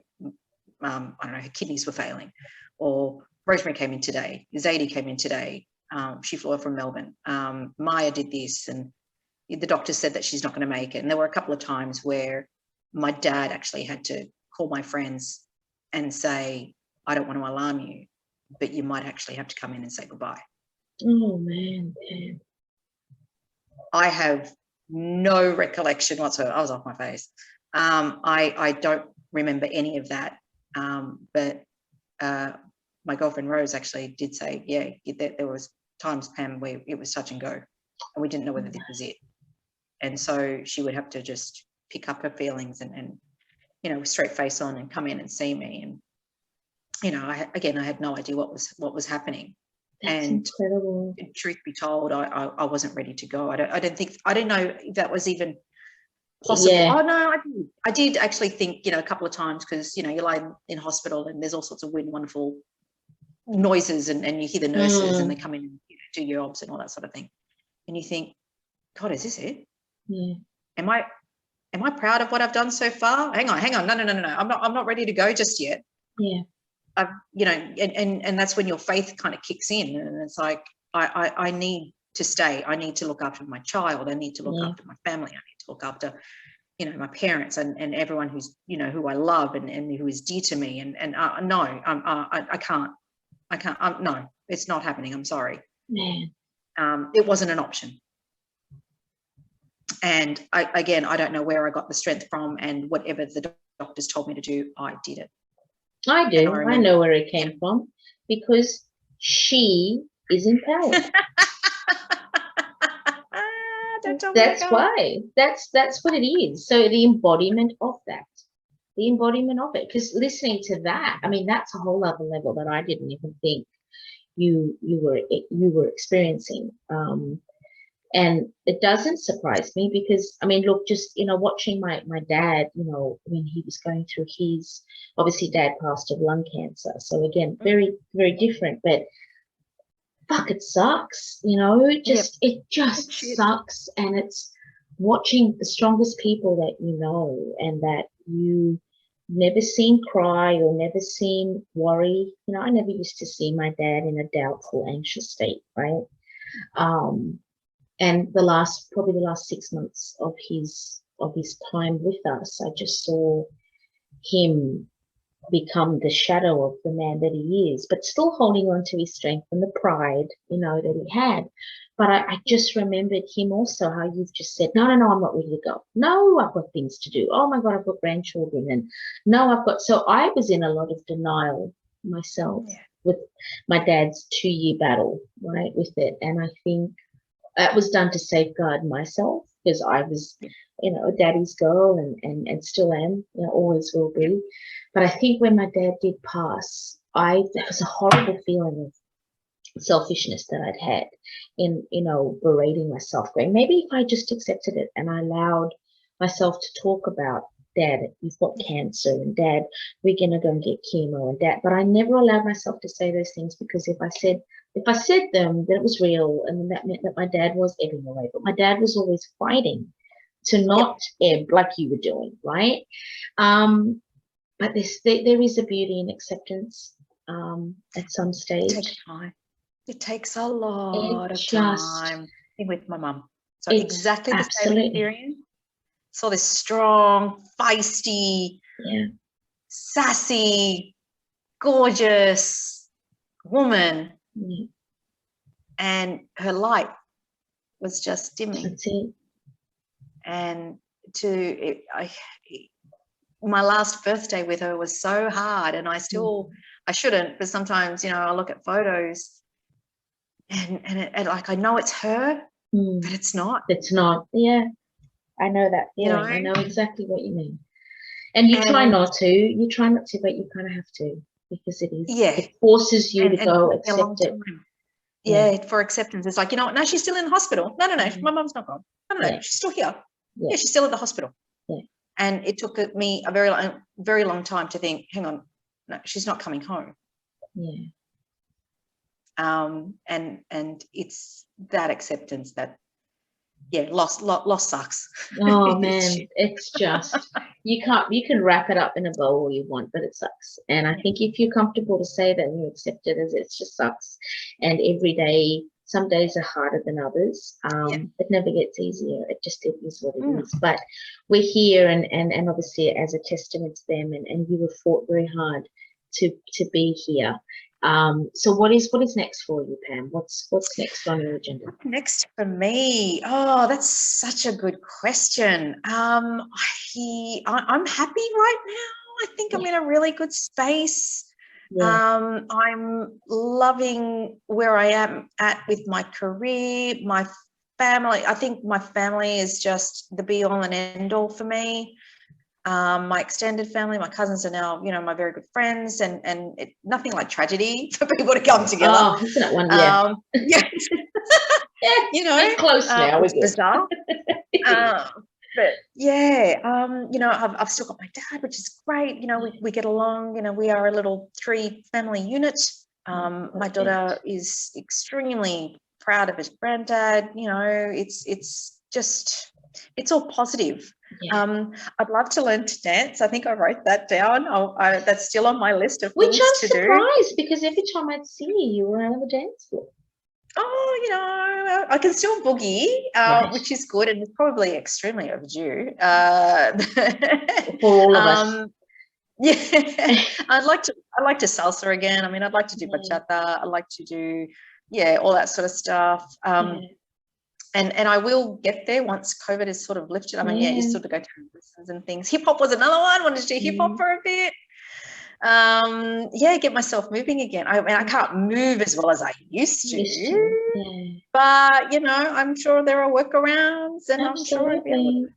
don't know, her kidneys were failing, or Rosemary came in today, Zadie came in today, she flew from Melbourne, Maya did this, and the doctor said that she's not going to make it. And there were a couple of times where my dad actually had to call my friends and say, I don't want to alarm you, but you might actually have to come in and say goodbye. Oh, man. I have no recollection whatsoever. I was off my face. I don't remember any of that. But my girlfriend Rose actually did say, there was times, Pam, where it was touch and go, and we didn't know whether this was it. And so she would have to just pick up her feelings and straight face on and come in and see me. And I had no idea what was happening. That's and incredible. Truth be told, I wasn't ready to go. I don't know if that was even possible. Yeah. Oh no, I did actually think, a couple of times, because you lie in hospital and there's all sorts of weird, wonderful noises, and you hear the nurses and they come in and do your obs and all that sort of thing, and you think, God, is this it? Yeah. Am I proud of what I've done so far? Hang on, no. I'm not ready to go just yet. Yeah. And that's when your faith kind of kicks in, and it's like, I need to stay. I need to look after my child. I need to look after my family. I need to look after, my parents and everyone who's, who I love and who is dear to me. No, I can't. No, it's not happening. I'm sorry. Man. It wasn't an option. And I don't know where I got the strength from, and whatever the doctors told me to do, I did it. I do. I know where it came from, because she is empowered. That's why. That's what it is. So the embodiment of that. The embodiment of it. Because listening to that, I mean, that's a whole other level that I didn't even think you were experiencing. And it doesn't surprise me, because, I mean, look, just, watching my dad, when he was going through his, obviously dad passed of lung cancer. So again, very, very different, but fuck, it sucks, it just sucks. And it's watching the strongest people that and that you never seen cry or never seen worry. I never used to see my dad in a doubtful, anxious state, right? And probably the last 6 months of his time with us, I just saw him become the shadow of the man that he is, but still holding on to his strength and the pride, that he had. But I just remembered him also, how you've just said, no, I'm not ready to go. No, I've got things to do. Oh my God, I've got grandchildren. And no, so I was in a lot of denial myself with my dad's 2-year battle, right, with it. And I think that was done to safeguard myself, because I was, a daddy's girl and still am, always will be. But I think when my dad did pass, there was a horrible feeling of selfishness that I'd had in, berating myself, going, maybe if I just accepted it and I allowed myself to talk about, Dad, you've got cancer, and Dad, we're gonna go and get chemo, and Dad. But I never allowed myself to say those things, because if I said them, that it was real, and then that meant that my dad was ebbing away. But my dad was always fighting to not ebb like you were doing, right? But there is a beauty in acceptance at some It stage. takes time. It takes a lot of just time. With my mum. So it's exactly the same absolutely experience. Saw this strong, feisty, yeah sassy, gorgeous woman, yeah, and her light was just dimming. that's it. And my last birthday with her was so hard, and I shouldn't, but sometimes, you know, I look at photos and like I know it's her, but it's not. It's not. Yeah, I know that feeling. You know? I know exactly what you mean. And you try not to. You try not to, but you kind of have to, because it is. Yeah. It forces you to go accept it. Yeah, for acceptance. It's like, you know what? No, she's still in the hospital. No, my mum's not gone. No, she's still here. Yeah, she's still at the hospital. Yeah. And it took me a very long time to think, hang on, no, she's not coming home. Yeah. And it's that acceptance that, yeah, loss sucks. Oh man, it's just you can wrap it up in a bow all you want, but it sucks. And I think if you're comfortable to say that and you accept it as it just sucks, and every day, some days are harder than others. It never gets easier. It just is what it is. But we're here, and obviously as a testament to them, and you have fought very hard to be here. So what is next for you, Pam? What's next on your agenda? Next for me? Oh, that's such a good question. I'm happy right now. I think I'm in a really good space. Yeah. I'm loving where I am at with my career, my family. I think my family is just the be all and end all for me. My extended family, my cousins are now, you know, my very good friends, and nothing like tragedy for people to come together. Oh, isn't it one? Yeah. Yeah. Yeah, you know, we're close now. It's bizarre. But yeah, you know, I've still got my dad, which is great. You know, we get along. You know, we are a little 3-family unit. My daughter is extremely proud of his granddad. You know, it's just, it's all positive. Yeah. I'd love to learn to dance. I think I wrote that down. That's still on my list of things to do. Which I'm surprised, because every time I'd see you were on the dance floor. Oh, you know, I can still boogie, which is good, and it's probably extremely overdue. For all of us. Yeah, I'd like to salsa again. I mean, I'd like to do bachata. I'd like to do, all that sort of stuff. And I will get there once COVID is sort of lifted. I mean, you sort of go through lessons and things. Hip hop was another one. Wanted to do hip hop for a bit. Get myself moving again. I mean, I can't move as well as I used to. But you know, I'm sure there are workarounds, and I'm sure I'll be able to.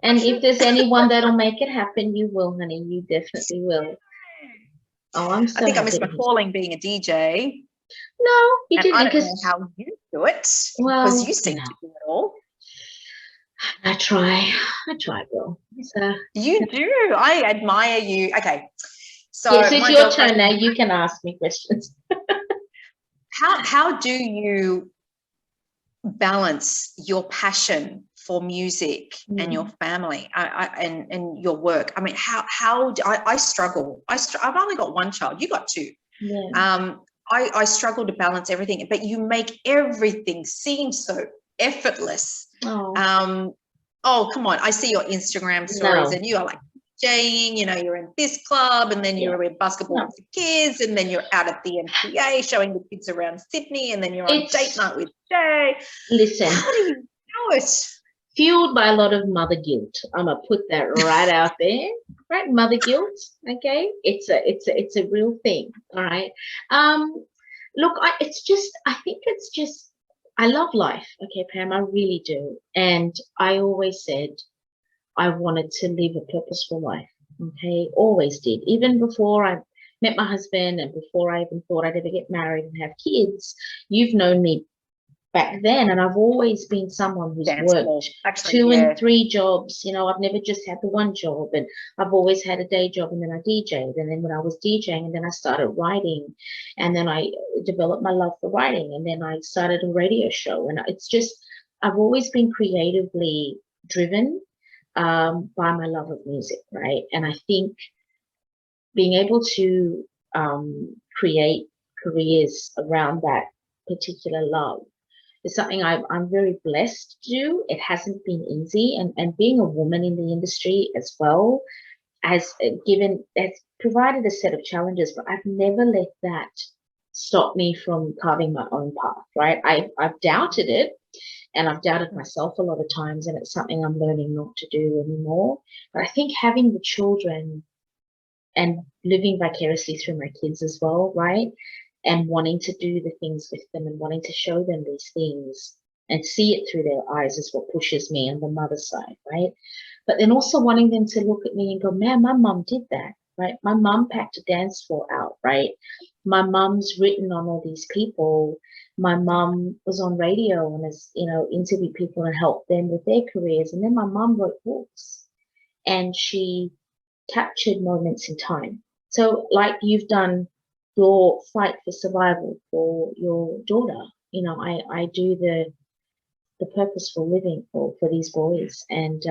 And if there's anyone that'll make it happen, you will, honey. You definitely will. Oh, I'm so I think I missed my calling being a DJ. No, you didn't. I don't know how you do it, because you seem to do it all. I try, Bill. You do. I admire you. Okay. So yes, it's your turn now. You can ask me questions. How do you balance your passion for music and your family and your work? I mean, how do I struggle? I've only got one child. You got 2. Yeah. I struggle to balance everything, but you make everything seem so effortless. Oh, come on. I see your Instagram stories and you are like DJing, you know, you're in this club, and then you're in basketball with the kids, and then you're out at the MPA showing the kids around Sydney, and then you're on date night with Jay. Listen. How do you do it? Fueled by a lot of mother guilt. I'm gonna put that right out there. Right, mother guilt. Okay, it's a real thing. All right. Look, I think it's just I love life. Okay, Pam, I really do. And I always said I wanted to live a purposeful life. Okay, always did. Even before I met my husband, and before I even thought I'd ever get married and have kids. You've known me back then, and I've always been someone who's Dance worked more. Actually, 2 yeah. and 3 jobs. You know, I've never just had the one job, and I've always had a day job, and then I DJ'd, and then when I was DJing, and then I started writing, and then I developed my love for writing, and then I started a radio show, and it's just, I've always been creatively driven by my love of music, right? And I think being able to create careers around that particular love is something I'm very blessed to do. It hasn't been easy, and being a woman in the industry as well has provided a set of challenges, but I've never let that stop me from carving my own path, right? I've doubted it, and I've doubted myself a lot of times, and it's something I'm learning not to do anymore. But I think having the children and living vicariously through my kids as well, right? And wanting to do the things with them and wanting to show them these things and see it through their eyes is what pushes me on the mother side, right? But then also wanting them to look at me and go, man, my mum did that, right? My mum packed a dance floor out, right? My mum's written on all these people. My mum was on radio and has, interviewed people and helped them with their careers. And then my mum wrote books and she captured moments in time. So like you've done your fight for survival for your daughter, I do the purposeful living for these boys, and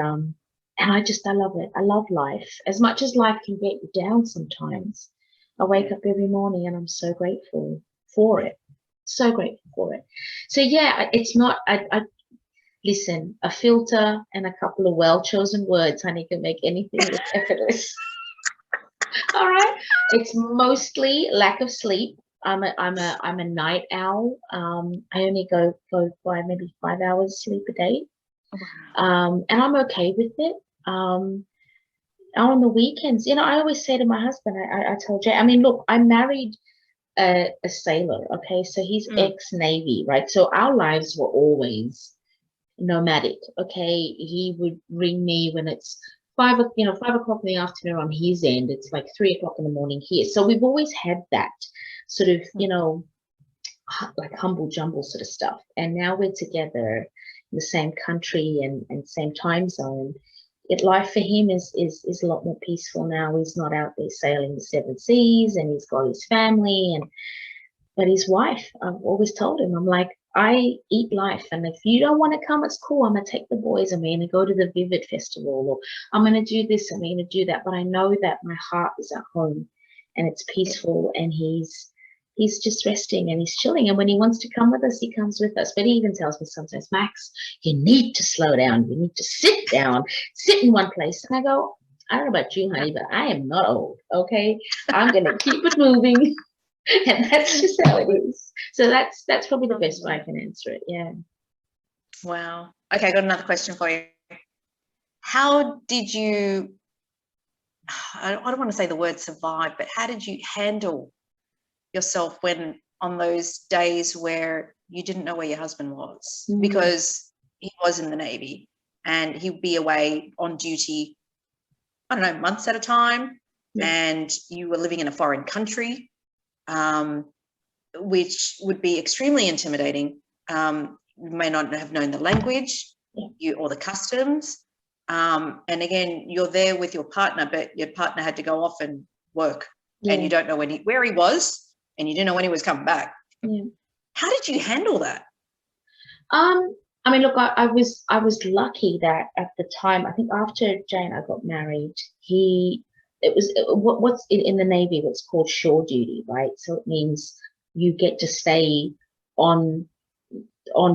I love it. I love life as much as life can get you down sometimes. I wake up every morning and I'm so grateful for it. So grateful for it. So yeah, it's not. I listen. A filter and a couple of well-chosen words, honey, can make anything look effortless. All right. It's mostly lack of sleep. I'm a night owl. I only go by maybe 5 hours sleep a day. And I'm okay with it. On the weekends, I always say to my husband, I told Jay, I mean, look, I married a sailor, okay? So he's ex-Navy, right? So our lives were always nomadic, okay? He would ring me when it's 5 o'clock in the afternoon on his end. It's like 3 o'clock in the morning here. So we've always had that sort of, like humble jumble sort of stuff. And now we're together in the same country and same time zone. Life for him is a lot more peaceful now. He's not out there sailing the 7 seas, and he's got his family, but his wife, I've always told him, I'm like, I eat life, and if you don't want to come, it's cool. I'm gonna take the boys. I'm gonna go to the Vivid Festival, or I'm gonna do this. I'm gonna do that. But I know that my heart is at home, and it's peaceful, and he's just resting and he's chilling. And when he wants to come with us, he comes with us. But he even tells me sometimes, Max, you need to slow down. You need to sit down, sit in one place. And I go, I don't know about you, honey, but I am not old. Okay, I'm gonna keep it moving. And that's just how it is. So that's probably the best way I can answer it. Yeah. Wow. Okay, I got another question for you. How did you, I don't want to say the word survive, but how did you handle yourself when on those days where you didn't know where your husband was? Because he was in the Navy and he'd be away on duty, I don't know, months at a time, and you were living in a foreign country, which would be extremely intimidating. You may not have known the language or the customs. And again, you're there with your partner, but your partner had to go off and work, and you don't know where he was, and you didn't know when he was coming back. How did you handle that? I mean, look, I was lucky that at the time, I think after Jay and I got married, what's in the Navy, what's called shore duty, right? So it means you get to stay on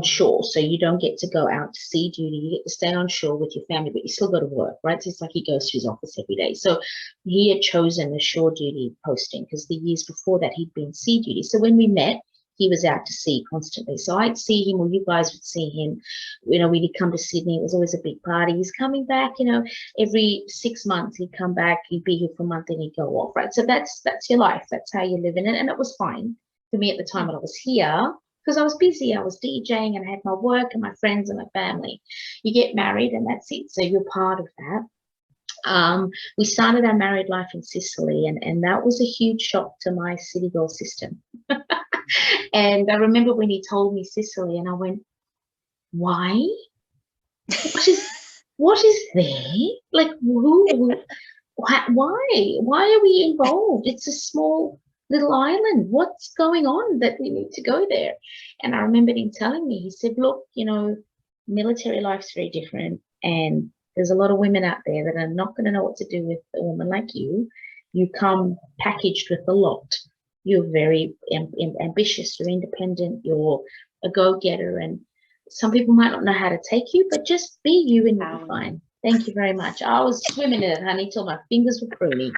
shore, so you don't get to go out to sea duty. You get to stay on shore with your family, but you still go to work, right? So it's like he goes to his office every day. So he had chosen the shore duty posting because the years before that he'd been sea duty. So when we met, he was out to sea constantly. So I'd see him, or you guys would see him, when he'd come to Sydney. It was always a big party. He's coming back, every 6 months he'd come back, he'd be here for a month, and he'd go off, right? So that's your life. That's how you live in it. And it was fine for me at the time when I was here, because I was busy. I was DJing and I had my work and my friends and my family. You get married and that's it. So you're part of that. We started our married life in Sicily, and that was a huge shock to my city girl system. And I remember when he told me Sicily, and I went, why? What is there? Like, why are we involved? It's a small little island. What's going on that we need to go there? And I remember him telling me, he said, look, military life's very different, and there's a lot of women out there that are not going to know what to do with a woman like you. You come packaged with a lot. You're very ambitious, you're independent, you're a go-getter, and some people might not know how to take you, but just be you and you'll be fine. Thank you very much. I was swimming in it, honey, till my fingers were pruny.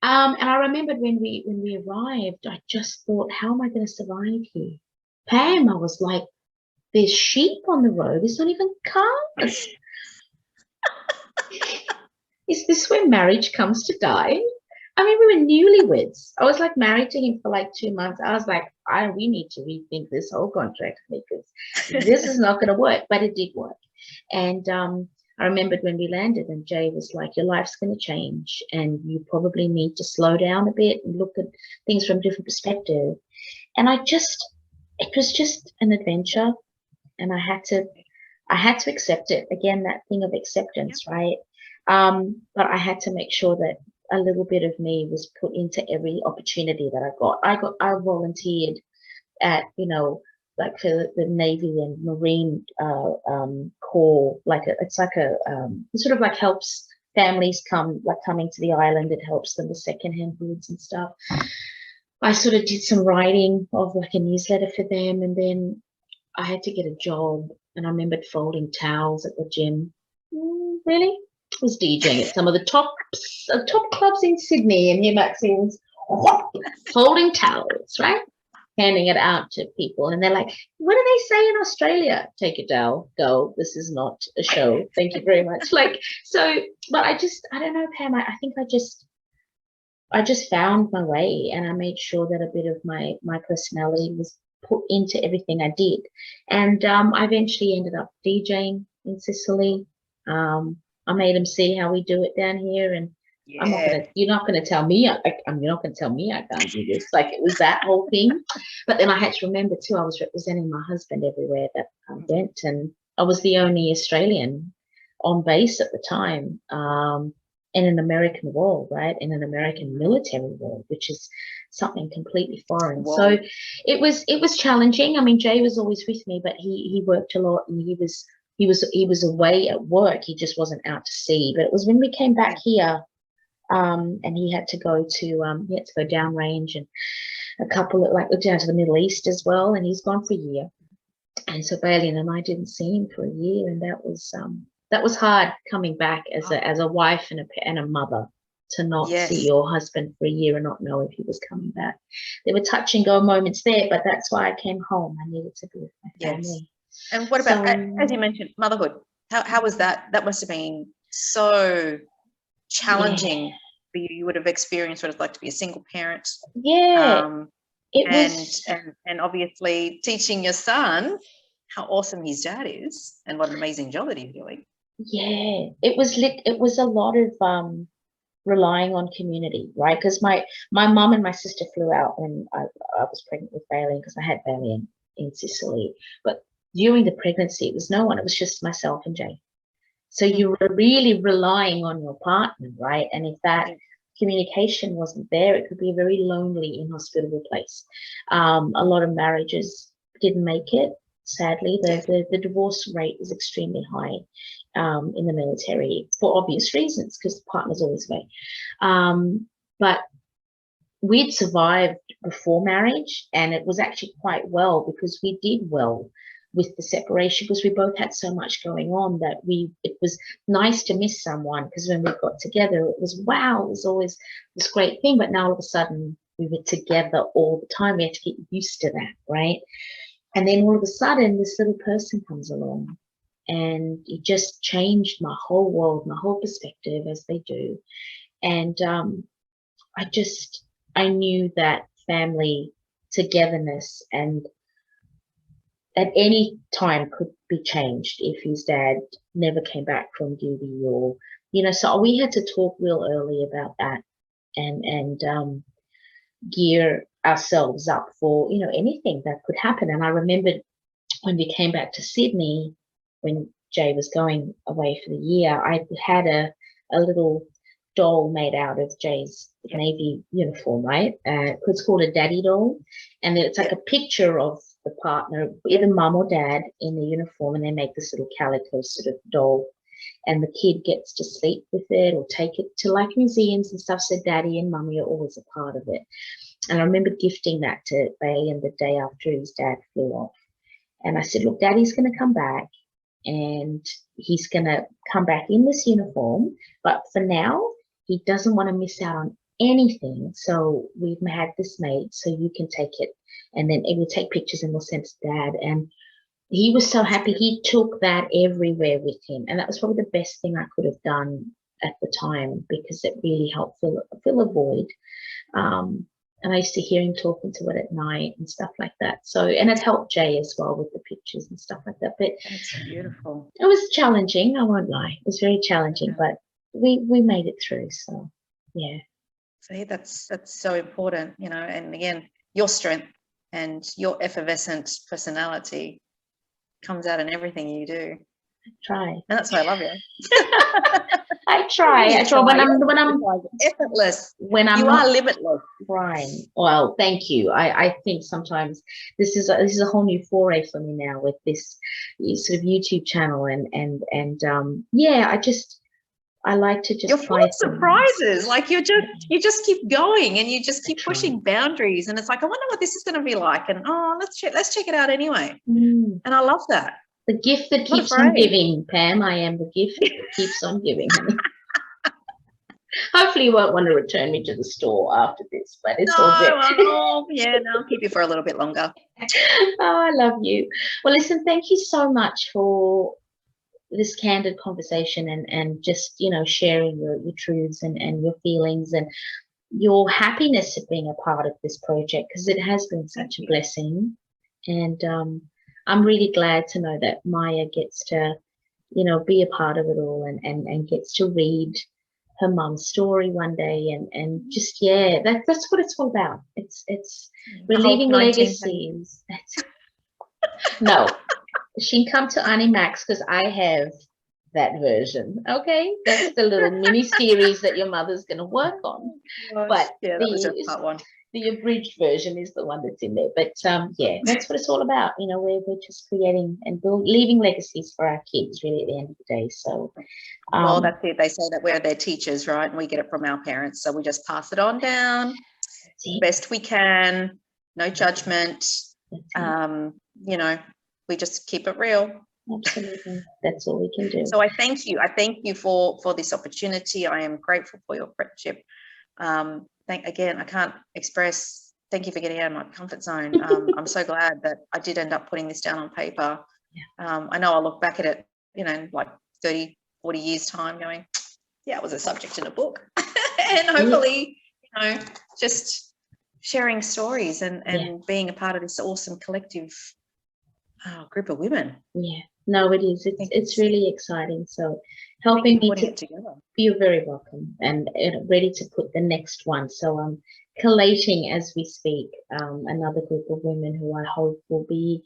And I remembered when we arrived, I just thought, how am I going to survive here? Pam, I was like, there's sheep on the road. There's not even cars. Is this where marriage comes to die? I mean, we were newlyweds. I was like married to him for like 2 months. I was like, we need to rethink this whole contract because this is not going to work. But it did work. And I remembered when we landed and Jay was like, your life's going to change and you probably need to slow down a bit and look at things from a different perspective. And it was just an adventure, and I had to accept it. Again, that thing of acceptance, right? But I had to make sure that a little bit of me was put into every opportunity that I got. I volunteered at, like for the Navy and Marine Corps, it sort of like helps families coming to the island. It helps them with secondhand goods and stuff. I sort of did some writing of like a newsletter for them, and then I had to get a job, and I remembered folding towels at the gym. Really? I was DJing at some of the top clubs in Sydney, and here Maxine's folding towels, right? Handing it out to people, and they're like, what do they say in Australia? Take it down, go. This is not a show. Thank you very much. But I don't know, Pam. I think I just found my way, and I made sure that a bit of my personality was put into everything I did. And I eventually ended up DJing in Sicily. I made them see how we do it down here, and you're not gonna tell me I can't do this. Like, it was that whole thing. But then I had to remember too, I was representing my husband everywhere that I went, and I was the only Australian on base at the time, in an American world, right? In an American military world, which is something completely foreign. Whoa. So it was challenging. I mean, Jay was always with me, but he worked a lot, and he was away at work. He just wasn't out to sea. But it was when we came back here, and he had to go downrange, and a couple of down to the Middle East as well. And he's gone for a year. And so Bailey and I didn't see him for a year, and that was hard, coming back as a wife and a mother, to not see your husband for a year and not know if he was coming back. There were touch and go moments there, but that's why I came home. I needed to be with my family. And what about, as you mentioned, motherhood? How was that? That must have been so challenging for you. You would have experienced what it's like to be a single parent. And obviously teaching your son how awesome his dad is and what an amazing job that he's doing. Yeah, it was a lot of relying on community, right? Because my mum and my sister flew out when I was pregnant with Bailey, because I had Bailey in Sicily. But during the pregnancy, it was no one. It was just myself and Jay. So you were really relying on your partner, right? And if that communication wasn't there, it could be a very lonely, inhospitable place. A lot of marriages didn't make it. Sadly, the divorce rate is extremely high in the military, for obvious reasons, because the partner's always away. But we'd survived before marriage, and it was actually quite well, because we did well with the separation, because we both had so much going on that it was nice to miss someone, because when we got together, it was always this great thing. But now all of a sudden we were together all the time. We had to get used to that, right? And then all of a sudden this little person comes along, and it just changed my whole world, my whole perspective, as they do. And I knew that family togetherness and at any time could be changed if his dad never came back from duty, or, so we had to talk real early about that, and gear ourselves up for, you know, anything that could happen. And I remembered when we came back to Sydney, when Jay was going away for the year, I had a little doll made out of Jay's Navy uniform, right? It's called a daddy doll. And it's like a picture of the partner, either mum or dad, in the uniform, and they make this little calico sort of doll. And the kid gets to sleep with it or take it to like museums and stuff. So daddy and mummy are always a part of it. And I remember gifting that to Bailey the day after his dad flew off. And I said, look, daddy's going to come back, and he's going to come back in this uniform. But for now, he doesn't want to miss out on anything. So we've had this made so you can take it. And then we'll take pictures and we'll send it to dad. And he was so happy. He took that everywhere with him. And that was probably the best thing I could have done at the time, because it really helped fill a void. And I used to hear him talking to it at night and stuff like that. So, and it helped Jay as well with the pictures and stuff like that. But that's beautiful. It was challenging, I won't lie. It was very challenging, but we made it through. So, yeah. See, that's so important, you know. And again, your strength and your effervescent personality comes out in everything you do. I try. And that's why I love you. I try. When I'm effortless. When I'm you are limitless. Trying. Well, thank you. I think sometimes this is a whole new foray for me now with this sort of YouTube channel and yeah, I like to just you're full of surprises. Like you just keep going and you just keep pushing boundaries, and it's like, I wonder what this is going to be like, and let's check it out anyway. And I love that. The gift that keeps on giving, Pam. I am the gift that keeps on giving. Hopefully you won't want to return me to the store after this, but it's all good. I'll keep you for a little bit longer. Oh, I love you. Well, listen, thank you so much for this candid conversation and just, you know, sharing your truths and your feelings and your happiness of being a part of this project, because it has been such a blessing. And I'm really glad to know that Maya gets to, you know, be a part of it all and gets to read her mum's story one day and just, that's what it's all about. It's we're leaving legacies. No, she can come to Annie Max because I have that version. Okay, that's the little mini series that your mother's going to work on. But that was just part one. The abridged version is the one that's in there. But that's what it's all about. You know, we're just creating and leaving legacies for our kids, really, at the end of the day. So, well, that's it. They say that we're their teachers, right? And we get it from our parents. So we just pass it on down best we can. No judgment. You know, we just keep it real. Absolutely. That's all we can do. So I thank you. I thank you for this opportunity. I am grateful for your friendship. Again, I can't express, thank you for getting out of my comfort zone. I'm so glad that I did end up putting this down on paper. I know I'll look back at it, you know, like 30, 40 years time going, it was a subject in a book. And hopefully, you know, just sharing stories and being a part of this awesome collective group of women. Yeah, no, it is. It's really exciting. So helping me to together. You're very welcome, and ready to put the next one. So I'm collating as we speak another group of women who I hope will be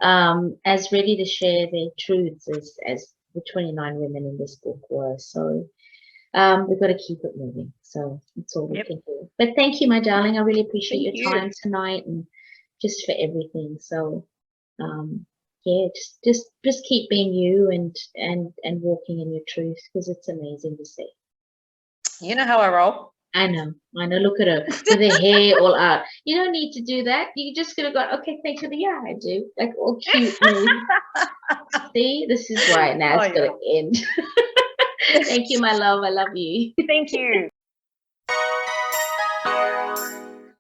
as ready to share their truths as the 29 women in this book were. So we've got to keep it moving. So that's all we can do. But thank you, my darling. I really appreciate your time tonight and just for everything. So just keep being you and walking in your truth, because it's amazing to see. You know how I roll. I know. Look at her with her hair all out. You don't need to do that. You just gonna go, okay, thanks for the I do. Like all cute. See, this is why now it's gonna end. Thank you, my love. I love you. Thank you.